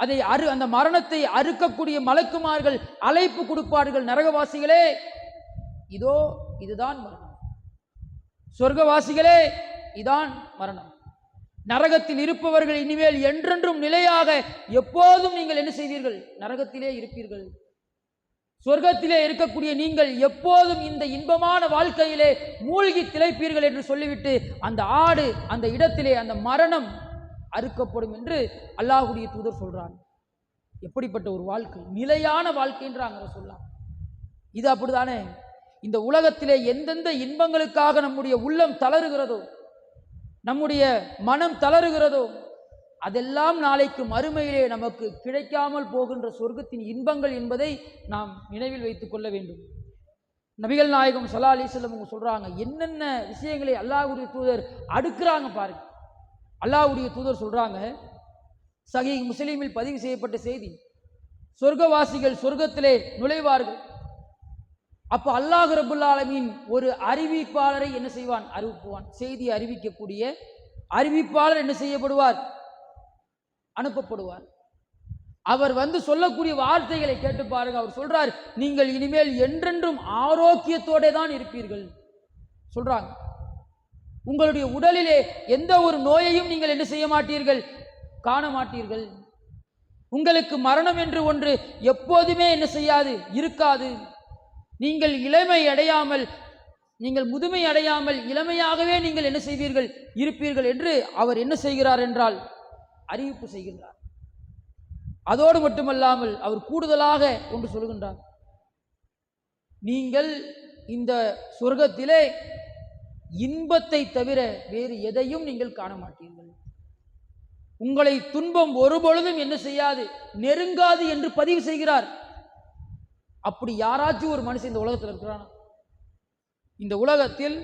அதை அந்த மரணத்தை அறுக்கக்கூடிய மலக்குமார்கள் அழைப்பு கொடுப்பார்கள், நரகவாசிகளே இதோ இதுதான் மரணம், சொர்க்கவாசிகளே இதான் மரணம். நரகத்தில் இருப்பவர்கள் இனிமேல் என்றென்றும் நிலையாக எப்போதும் நீங்கள் என்ன செய்வீர்கள், நரகத்திலே இருப்பீர்கள். சொர்க்கத்திலே இருக்கக்கூடிய நீங்கள் எப்போதும் இந்த இன்பமான வாழ்க்கையிலே மூழ்கி திளைப்பீர்கள் என்று சொல்லிவிட்டு அந்த ஆடு அந்த இடத்திலே அந்த மரணம் அறுக்கப்படும் என்று அல்லாஹ்வுடைய தூதர் சொல்றாங்க. எப்படிப்பட்ட ஒரு வாழ்க்கை, நிலையான வாழ்க்கைன்றாங்க சொல்லலாம். இது அப்படித்தானே? இந்த உலகத்திலே எந்தெந்த இன்பங்களுக்காக நம்முடைய உள்ளம் தளருகிறதோ, நம்முடைய மனம் தளருகிறதோ, அதெல்லாம் நாளைக்கு மறுமையிலே நமக்கு கிடைக்காமல் போகின்ற சொர்க்கத்தின் இன்பங்கள் என்பதை நாம் நினைவில் வைத்துக் கொள்ள வேண்டும். நபிகள் நாயகம் ஸல்லல்லாஹு அலைஹி வஸல்லம் அவங்க சொல்றாங்க, என்னென்ன விஷயங்களை அல்லாஹ்வுடைய தூதர் அடுக்குறாங்க பாருங்க. அல்லாஹ்வுடைய தூதர் சொல்றாங்க, சஹீஹ் முஸ்லிமில் பதிவு செய்யப்பட்ட செய்தி, சொர்க்கவாசிகள் சொர்க்கத்திலே நுழைவார்கள். அப்ப அல்லாஹ் ரப்புல் ஆலமீன் ஒரு அறிவிப்பாளரை என்ன செய்வான்? அறிவிப்புவான். செய்தி அறிவிக்கக்கூடிய அறிவிப்பாளர் என்ன செய்யப்படுவார்? அனுப்பப்படுவார். அவர் வந்து சொல்லக்கூடிய வார்த்தைகளை கேட்டு பாருங்க. அவர் சொல்றார், நீங்கள் இனிமேல் என்றென்றும் ஆரோக்கியத்தோட தான் இருப்பீர்கள் சொல்றாங்க. உங்களுடைய உடலிலே எந்த ஒரு நோயையும் நீங்கள் என்ன செய்ய மாட்டீர்கள்? காண மாட்டீர்கள். உங்களுக்கு மரணம் என்று ஒன்று எப்போதுமே என்ன செய்யாது? இருக்காது. நீங்கள் இளமை அடையாமல், நீங்கள் முதுமை அடையாமல் இளமையாகவே நீங்கள் என்ன செய்வீர்கள்? இருப்பீர்கள் என்று அவர் என்ன செய்கிறார் என்றால் அறிவிப்பு செய்கின்றார். அதோடு மட்டுமல்லாமல் அவர் கூடுதலாக ஒன்று சொல்கின்றார், நீங்கள் இந்த சொர்க்கத்திலே இன்பத்தை தவிர வேறு எதையும் நீங்கள் காண மாட்டீர்கள். உங்களை துன்பம் ஒருபொழுதும் என்ன செய்யாது? நெருங்காது என்று பதிவு செய்கிறார். அப்படி யாராச்சும் ஒரு மனுஷன் இந்த உலகத்தில் இருக்கிறானா? இந்த உலகத்தில்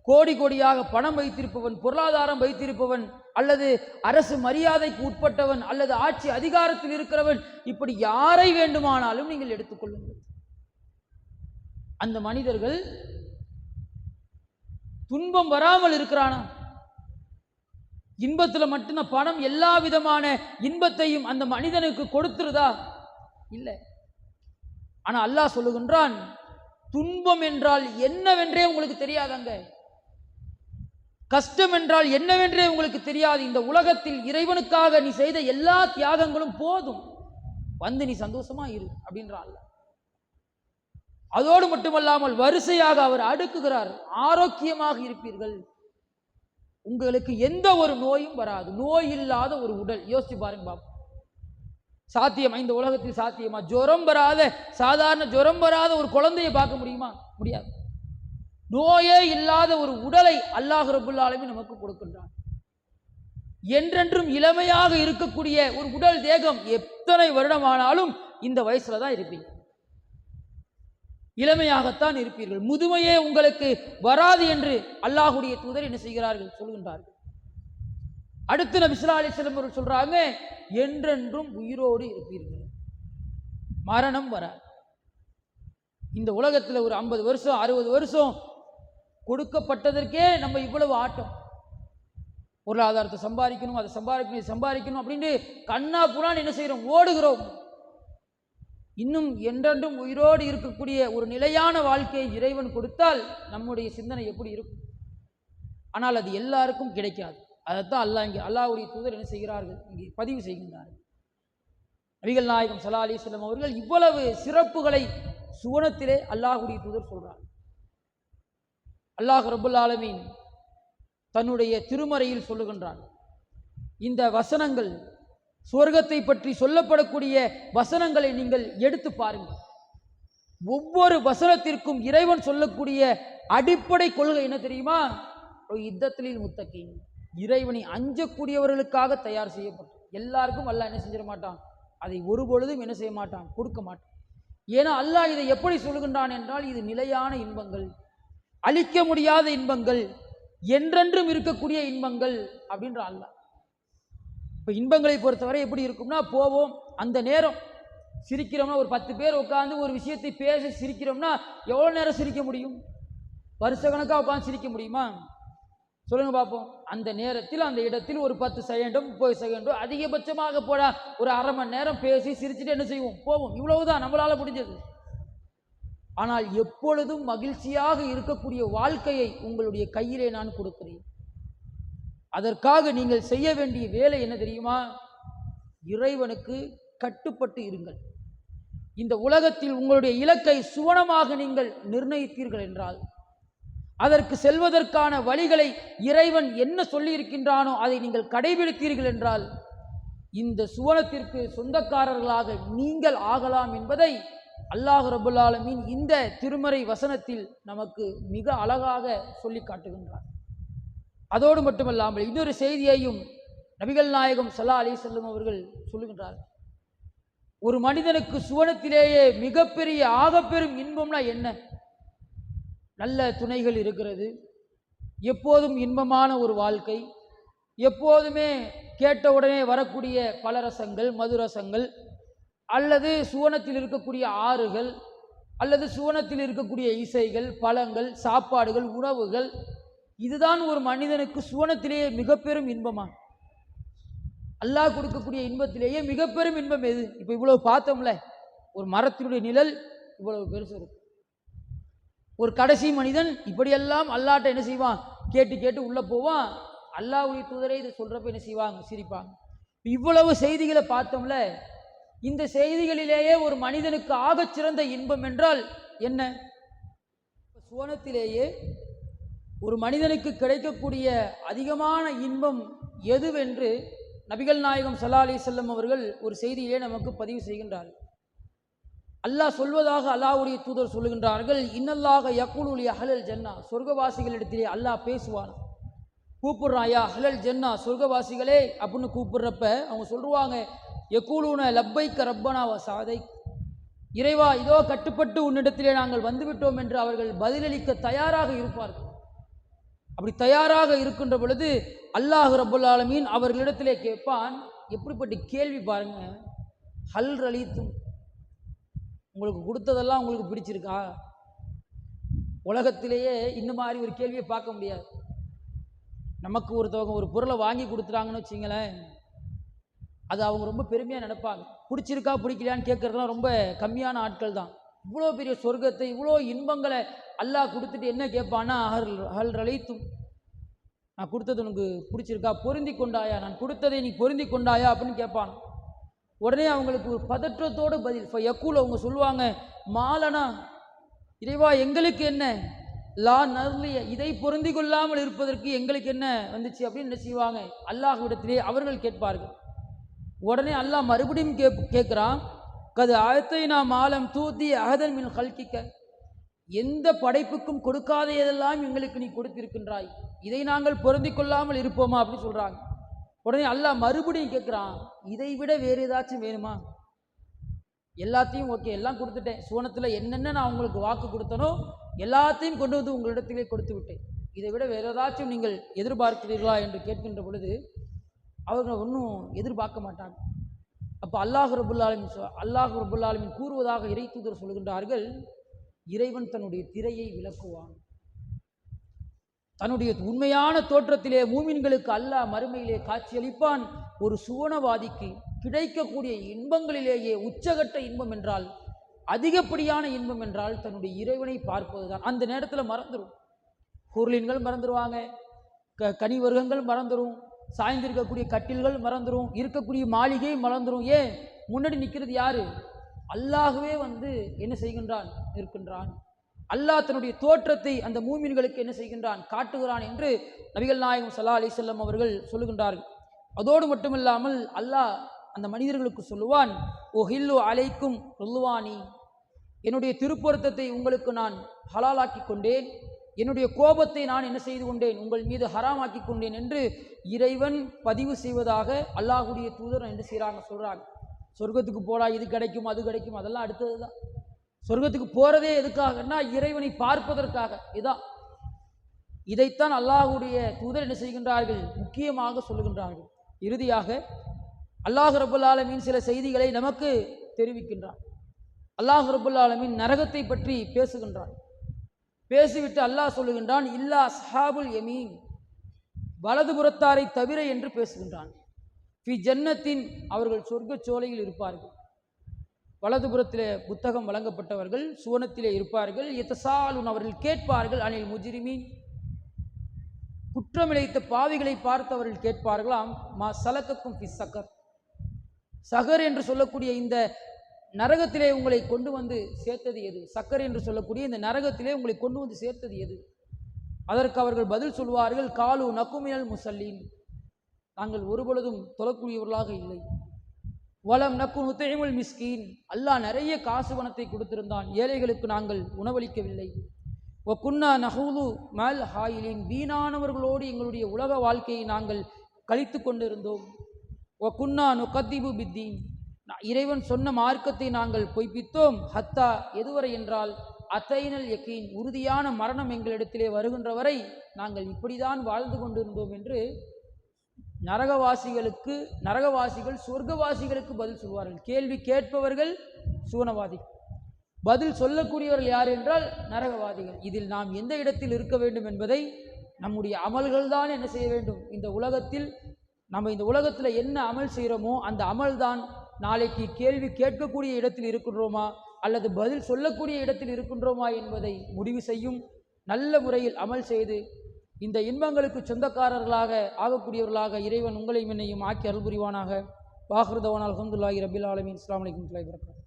கோடி கோடியாக பணம் வைத்திருப்பவன், பொருளாதாரம் வைத்திருப்பவன், அல்லது அரசு மரியாதைக்கு உட்பட்டவன், அல்லது ஆட்சி அதிகாரத்தில் இருக்கிறவன், இப்படி யாரை வேண்டுமானாலும் நீங்கள் எடுத்துக்கொள்ளுங்கள். அந்த மனிதர்கள் துன்பம் வராமல் இருக்கிறானா? இன்பத்தில் மட்டும்தான் பணம் எல்லா விதமான இன்பத்தையும் அந்த மனிதனுக்கு கொடுத்துருதா? இல்லை. ஆனா அல்லாஹ் சொல்லுகின்றான், துன்பம் என்றால் என்னவென்றே உங்களுக்கு தெரியாதங்க, கஷ்டம் என்றால் என்னவென்றே உங்களுக்கு தெரியாது. இந்த உலகத்தில் இறைவனுக்காக நீ செய்த எல்லா தியாகங்களும் போதும், வந்து நீ சந்தோஷமா இரு அப்படின்றான். அதோடு மட்டுமல்லாமல் வரிசையாக அவர் அடுக்குகிறார், ஆரோக்கியமாக இருப்பீர்கள், உங்களுக்கு எந்த ஒரு நோயும் வராது, நோய் இல்லாத ஒரு உடல். யோசிச்சு பாருங்க பாப்பா, சாத்தியமா? இந்த உலகத்தில் சாத்தியமா? ஜுரம் வராத, சாதாரண ஜுரம் வராத ஒரு குழந்தையை பார்க்க முடியுமா? முடியாது. நோயே இல்லாத ஒரு உடலை அல்லாஹ் ரப்புல் ஆலமீன் நமக்கு கொடுக்கின்றான். என்றென்றும் இளமையாக இருக்கக்கூடிய ஒரு உடல் தேகம். எத்தனை வருடமானாலும் இந்த வயசுல தான் இருப்பீங்க, இளமையாகத்தான் இருப்பீர்கள், முதுமையே உங்களுக்கு வராது என்று அல்லாஹுடைய தூதர் என்ன செய்கிறார்கள்? சொல்கின்றார்கள். அடுத்து நபி ஸல்லல்லாஹு அலைஹி வஸல்லம் அவர்கள் சொல்றாங்க, என்றென்றும் உயிரோடு இருப்பீர்கள், மரணம் வராது. இந்த உலகத்தில் ஒரு 50 வருஷம் 60 வருஷம் கொடுக்கப்பட்டதற்கே நம்ம இவ்வளவு ஆட்டம், பொருளாதாரத்தை சம்பாதிக்கணும், அதை சம்பாதிக்கணும், இதை சம்பாதிக்கணும் அப்படின்னு கண்ணா புறான் என்ன செய்கிறோம்? ஓடுகிறோம். இன்னும் என்றென்றும் உயிரோடு இருக்கக்கூடிய ஒரு நிலையான வாழ்க்கையை இறைவன் கொடுத்தால் நம்முடைய சிந்தனை எப்படி இருக்கும்? ஆனால் அது எல்லாருக்கும் கிடைக்காது. அதைத்தான் அல்லாஹ் இங்கே அல்லாஹ்வுடைய தூதர் என்ன செய்கிறார்கள்? இங்கே பதிவு செய்கின்றார்கள். நபிகள் நாயகம் ஸல்லல்லாஹு அலைஹி வஸல்லம் அவர்கள் இவ்வளவு சிறப்புகளை சுவனத்திலே அல்லாஹ்வுடைய தூதர் சொல்றார். அல்லாஹ் ரப்புல் ஆலமீன் தன்னுடைய திருமறையில் சொல்லுகின்றான். இந்த வசனங்கள், சுவர்க்கத்தை பற்றி சொல்லப்படக்கூடிய வசனங்களை நீங்கள் எடுத்து பாருங்கள். ஒவ்வொரு வசனத்திற்கும் இறைவன் சொல்லக்கூடிய அடிப்படை கொள்கை என்ன தெரியுமா? யுத்தத்தில் முத்தகீன், இறைவனை அஞ்சக்கூடியவர்களுக்காக தயார் செய்யப்பட்டது. எல்லாருக்கும் அல்லாஹ் என்ன செஞ்சிட மாட்டான்? அதை ஒருபொழுதும் என்ன செய்ய மாட்டான்? கொடுக்க மாட்டான். ஏன்னா அல்லாஹ் இதை எப்படி சொல்லுகின்றான் என்றால், இது நிலையான இன்பங்கள், அழிக்க முடியாத இன்பங்கள், என்றென்றும் இருக்கக்கூடிய இன்பங்கள் அப்படின்ற அல்லாஹ். இப்போ இன்பங்களை பொறுத்தவரை எப்படி இருக்கும்னா, போவோம், அந்த நேரம் சிரிக்கிறோம்னா, ஒரு 10 பேர் உட்காந்து ஒரு விஷயத்தை பேசி சிரிக்கிறோம்னா எவ்வளோ நேரம் சிரிக்க முடியும்? வருஷ கணக்காக உட்காந்து சிரிக்க முடியுமா? சொல்லுங்க பார்ப்போம். அந்த நேரத்தில் அந்த இடத்தில் ஒரு 10 செகண்டோ 30 செகண்டோ அதிகபட்சமாக போடா ஒரு அரை மணி நேரம் பேசி சிரிச்சுட்டு என்ன செய்வோம்? போவோம். இவ்வளவுதான் நம்மளால முடிஞ்சது. ஆனால் எப்பொழுதும் மகிழ்ச்சியாக இருக்கக்கூடிய வாழ்க்கையை உங்களுடைய கையிலே நான் கொடுக்கிறேன். அதற்காக நீங்கள் செய்ய வேண்டிய வேலை என்ன தெரியுமா? இறைவனுக்கு கட்டுப்பட்டு இருங்கள். இந்த உலகத்தில் உங்களுடைய இலக்கை சுவனமாக நீங்கள் நிர்ணயித்தீர்கள் என்றால், அதற்கு செல்வதற்கான வழிகளை இறைவன் என்ன சொல்லி இருக்கின்றானோ அதை நீங்கள் கடைபிடித்தீர்கள் என்றால், இந்த சுவனத்திற்கு சொந்தக்காரர்களாக நீங்கள் ஆகலாம் என்பதை அல்லாஹ் ரப்புல் ஆலமீன் இந்த திருமறை வசனத்தில் நமக்கு மிக அழகாக சொல்லி காட்டுகின்றார். அதோடு மட்டுமல்லாமல் இன்னொரு செய்தியையும் நபிகள் நாயகம் ஸல்லல்லாஹு அலைஹி வஸல்லம் அவர்கள் சொல்லுகின்றார். ஒரு மனிதனுக்கு சுவனத்திலேயே மிகப்பெரிய ஆகப்பெரும் இன்பம்னா என்ன? நல்ல துணைகள் இருக்கிறது, எப்போதும் இன்பமான ஒரு வாழ்க்கை, எப்போதுமே கேட்ட உடனே வரக்கூடிய பலரசங்கள், மதுரசங்கள், அல்லது சுவனத்தில் இருக்கக்கூடிய ஆறுகள், அல்லது சுவனத்தில் இருக்கக்கூடிய இசைகள், பழங்கள், சாப்பாடுகள், உணவுகள், இதுதான் ஒரு மனிதனுக்கு சுவனத்திலேயே மிக பெரும் இன்பமா? அல்லாஹ் கொடுக்கக்கூடிய இன்பத்திலேயே மிக பெரும் இன்பம் எது? இப்போ இவ்வளவு பார்த்தோம்ல, ஒரு மரத்தினுடைய நிழல் இவ்வளவு பெருசு இருக்கும். ஒரு கடைசி மனிதன் இப்படியெல்லாம் அல்லாட்ட என்ன செய்வான்? கேட்டு கேட்டு உள்ள போவான். அல்லாஹ்வுடைய தூதரே இதை சொல்றப்ப என்ன செய்வாங்க? சிரிப்பாங்க. இவ்வளவு செய்திகளை பார்த்தோம்ல, இந்த செய்திகளிலேயே ஒரு மனிதனுக்கு ஆகச்சிறந்த இன்பம் என்றால் என்ன? சுவனத்திலேயே ஒரு மனிதனுக்கு கிடைக்கக்கூடிய அதிகமான இன்பம் எதுவென்று நபிகள் நாயகம் ஸல்லல்லாஹு அலைஹி வஸல்லம் அவர்கள் ஒரு செய்தியிலே நமக்கு பதிவு செய்கின்றார்கள். அல்லாஹ் சொல்வதாக அல்லாஹ்வுடைய தூதர் சொல்லுகின்றார்கள், இன்னல்லாஹ யக்கூலு லி அஹ்லில் ஜன்னா, சொர்க்கவாசிகளிடத்திலே அல்லாஹ் பேசுவான். கூப்பிடுறான், யா அஹ்லல் ஜன்னா, சொர்க்கவாசிகளே அப்படின்னு கூப்பிடுறப்ப அவங்க சொல்லுவாங்க, யக்கூலூன லப்பைக்க ரப்பனா வ சாதைக், இறைவா இதோ கட்டுப்பட்டு உன்னிடத்திலே நாங்கள் வந்துவிட்டோம் என்று அவர்கள் பதிலளிக்க தயாராக இருப்பார்கள். அப்படி தயாராக இருக்கின்ற பொழுது அல்லாஹ் ரப்புல் ஆலமீன் அவர்களிடத்திலே கேட்பான். எப்படிப்பட்ட கேள்வி பாருங்க, ஹல் ரலீத்தும், உங்களுக்கு கொடுத்ததெல்லாம் உங்களுக்கு பிடிச்சிருக்கா? உலகத்திலேயே இந்த மாதிரி ஒரு கேள்வியை பார்க்க முடியாது. நமக்கு ஒருத்தவங்க ஒரு பொருளை வாங்கி கொடுத்துட்டாங்கன்னு வச்சிங்களேன், அது அவங்க ரொம்ப பெருமையாக நினைப்பாங்க. பிடிச்சிருக்கா பிடிக்கலையான்னு கேட்குறதுலாம் ரொம்ப கம்மியான ஆட்கள் தான். இவ்வளோ பெரிய சொர்க்கத்தை, இவ்வளோ இன்பங்களை அல்லாஹ் கொடுத்துட்டு என்ன கேட்பான்னா, ஹல் ரலீத்தும், நான் கொடுத்தது உனக்கு பிடிச்சிருக்கா, பொருந்தி கொண்டாயா, நான் கொடுத்ததை நீ பொருந்தி கொண்டாயா அப்படின்னு கேட்பான். உடனே அவங்களுக்கு ஒரு பதற்றத்தோடு பதில், யக்கூல், அவங்க சொல்லுவாங்க, மாலனா, இறைவா எங்களுக்கு என்ன, லா நர்லிய, இதை பொருந்தி கொள்ளாமல் இருப்பதற்கு எங்களுக்கு என்ன வந்துச்சு அப்படின்னு என்ன செய்வாங்க? அல்லாஹ்விடத்திலே அவர்கள் கேட்பார்கள். உடனே அல்லாஹ் மறுபடியும் கேட்குறான், கது ஆயத்தை நாம் ஆலம் தூத்தி அகதன் மின் ஹல்கிக்க, எந்த படைப்புக்கும் கொடுக்காத எதெல்லாம் எங்களுக்கு நீ கொடுத்திருக்கின்றாய், இதை நாங்கள் பொருந்தி கொள்ளாமல் இருப்போமா அப்படின்னு சொல்கிறாங்க. உடனே அல்லாஹ் மறுபடியும் கேட்குறான், இதை விட வேறு ஏதாச்சும் வேணுமா? எல்லாத்தையும் ஓகே, எல்லாம் கொடுத்துட்டேன், சுவனத்தில் என்னென்ன நான் உங்களுக்கு வாக்கு கொடுத்தனோ எல்லாத்தையும் கொண்டு வந்து உங்களிடத்திலே கொடுத்து விட்டேன், இதை விட வேறு ஏதாச்சும் நீங்கள் எதிர்பார்க்கிறீர்களா என்று கேட்கின்ற பொழுது அவர்கள் ஒன்றும் எதிர்பார்க்க மாட்டாங்க. அப்போ அல்லாஹ் ரப்புல் ஆலமீன் கூறுவதாக இறை தூதர் சொல்கின்றார்கள், இறைவன் தன்னுடைய திரையை விலக்குவான். தன்னுடைய உண்மையான தோற்றத்திலே மூமின்களுக்கு அல்லாஹ் மறுமையிலே காட்சியளிப்பான். ஒரு சுவனவாதிக்கு கிடைக்கக்கூடிய இன்பங்களிலேயே உச்சகட்ட இன்பம் என்றால், அதிகப்படியான இன்பம் என்றால் தன்னுடைய இறைவனை பார்ப்பது தான். அந்த நேரத்தில் மறந்துடும், ஹூர்லின்கள் மறந்துடுவாங்க, கனி வர்க்கங்கள் மறந்துடும், சாய்ந்திருக்கக்கூடிய கட்டில்கள் மறந்துடும், இருக்கக்கூடிய மாளிகை மறந்துடும். ஏன்? முன்னாடி நிற்கிறது யாரு? அல்லாஹ்வே வந்து என்ன செய்கின்றான்? இருக்கின்றான். அல்லாஹ் தன்னுடைய தோற்றத்தை அந்த மூமின்களுக்கு என்ன செய்கின்றான்? காட்டுகிறான் என்று நபிகள் நாயகம் ஸல்லல்லாஹு அலைஹி வஸல்லம் அவர்கள் சொல்லுகின்றார்கள். அதோடு மட்டுமில்லாமல் அல்லாஹ் அந்த மனிதர்களுக்கு சொல்லுவான், ஓஹில்லு அலைக்கும் ருல்வானி, என்னுடைய திருப்பொருத்தத்தை உங்களுக்கு நான் ஹலாலாக்கி கொண்டேன், என்னுடைய கோபத்தை நான் என்ன செய்து கொண்டேன்? உங்கள் மீது ஹராமாக்கி கொண்டேன் என்று இறைவன் பதிவு செய்வதாக அல்லாஹ்வுடைய தூதர் என்ன செய்கிறாங்க? சொல்கிறாங்க. சொர்க்கத்துக்கு போடா, இது கிடைக்கும் அது கிடைக்கும், அதெல்லாம் அடுத்தது தான். சொர்க்கத்துக்கு போகிறதே எதுக்காகன்னா இறைவனை பார்ப்பதற்காக. இதைத்தான் அல்லாஹ்வுடைய தூதர் என்ன செய்கின்றார்கள்? முக்கியமாக சொல்லுகின்றார்கள். இறுதியாக அல்லாஹ் ரப்புல் ஆலமீன் சில செய்திகளை நமக்கு தெரிவிக்கின்றான். அல்லாஹ் ரப்புல் ஆலமீன் நரகத்தை பற்றி பேசுகின்றான். பேசிவிட்டு அல்லாஹ் சொல்லுகின்றான், இல்லா அஸ்ஹாபுல் யமீன், வலதுபுறத்தாரை தவிர என்று பேசுகின்றான். ஃபி ஜன்னத்தின், அவர்கள் சொர்க்க சோலையில் இருப்பார்கள். வலதுபுறத்திலே புத்தகம் வழங்கப்பட்டவர்கள் சுவனத்திலே இருப்பார்கள். யதசாலுன், அவர்கள் கேட்பார்கள், அனில் முஜ்ரிமீன், குற்றமிழைத்த பாவிகளை பார்த்தவர்கள் கேட்பார்களாம், மா சலக்கக்கும் ஃபி சகர், சகர் என்று சொல்லக்கூடிய இந்த நரகத்திலே உங்களை கொண்டு வந்து சேர்த்தது எது? சக்கர் என்று சொல்லக்கூடிய இந்த நரகத்திலே உங்களை கொண்டு வந்து சேர்த்தது எது? அதற்கு அவர்கள் பதில் சொல்வார்கள், காலு நக்குமினல் முசல்லீன், நாங்கள் ஒருபொழுதும் தொழக்கூடியவர்களாக இல்லை. வலம் நக்கு நுத்தைமுல் மிஸ்கீன், அல்லாஹ் நிறைய காசு பணத்தை கொடுத்திருந்தான், ஏழைகளுக்கு நாங்கள் உணவளிக்கவில்லை. ஒ குன்னா நஹூலு மல் ஹாயிலின், வீணானவர்களோடு எங்களுடைய உலக வாழ்க்கையை நாங்கள் கழித்து கொண்டிருந்தோம். ஒ குன்னா நுகத்திபு பித்தீன், இறைவன் சொன்ன மார்க்கத்தை நாங்கள் பொய்ப்பித்தோம். ஹத்தா, எதுவரை என்றால் அத்தைனல் யக்கீன், உறுதியான மரணம் எங்களிடத்திலே வருகின்ற வரை நாங்கள் இப்படிதான் வாழ்ந்து கொண்டிருந்தோம் என்று நரகவாசிகள் சொர்க்கவாசிகளுக்கு பதில் சொல்வார்கள். கேள்வி கேட்பவர்கள் சூனவாதி, பதில் சொல்லக்கூடியவர்கள் யார் என்றால் நரகவாதிகள். இதில் நாம் எந்த இடத்தில் இருக்க வேண்டும் என்பதை நம்முடைய அமல்கள் தான் என்ன செய்ய வேண்டும். இந்த உலகத்தில் என்ன அமல் செய்கிறோமோ அந்த அமல் தான் நாளைக்கு கேள்வி கேட்கக்கூடிய இடத்தில் இருக்கின்றோமா அல்லது பதில் சொல்லக்கூடிய இடத்தில் இருக்கின்றோமா என்பதை முடிவு செய்யும். நல்ல முறையில் அமல் செய்து இந்த இன்பங்களுக்கு சொந்தக்காரர்களாக ஆகக்கூடியவர்களாக இறைவன் உங்களையும் என்னையும் ஆக்கி அருள் புரிவானாக. வாஹிரு தவானா அல்ஹம்துலில்லாஹி ரப்பில் ஆலமீன். அஸ்ஸலாமு அலைக்கும் வரஹ்மத்துல்லாஹி வபரகாத்துஹு.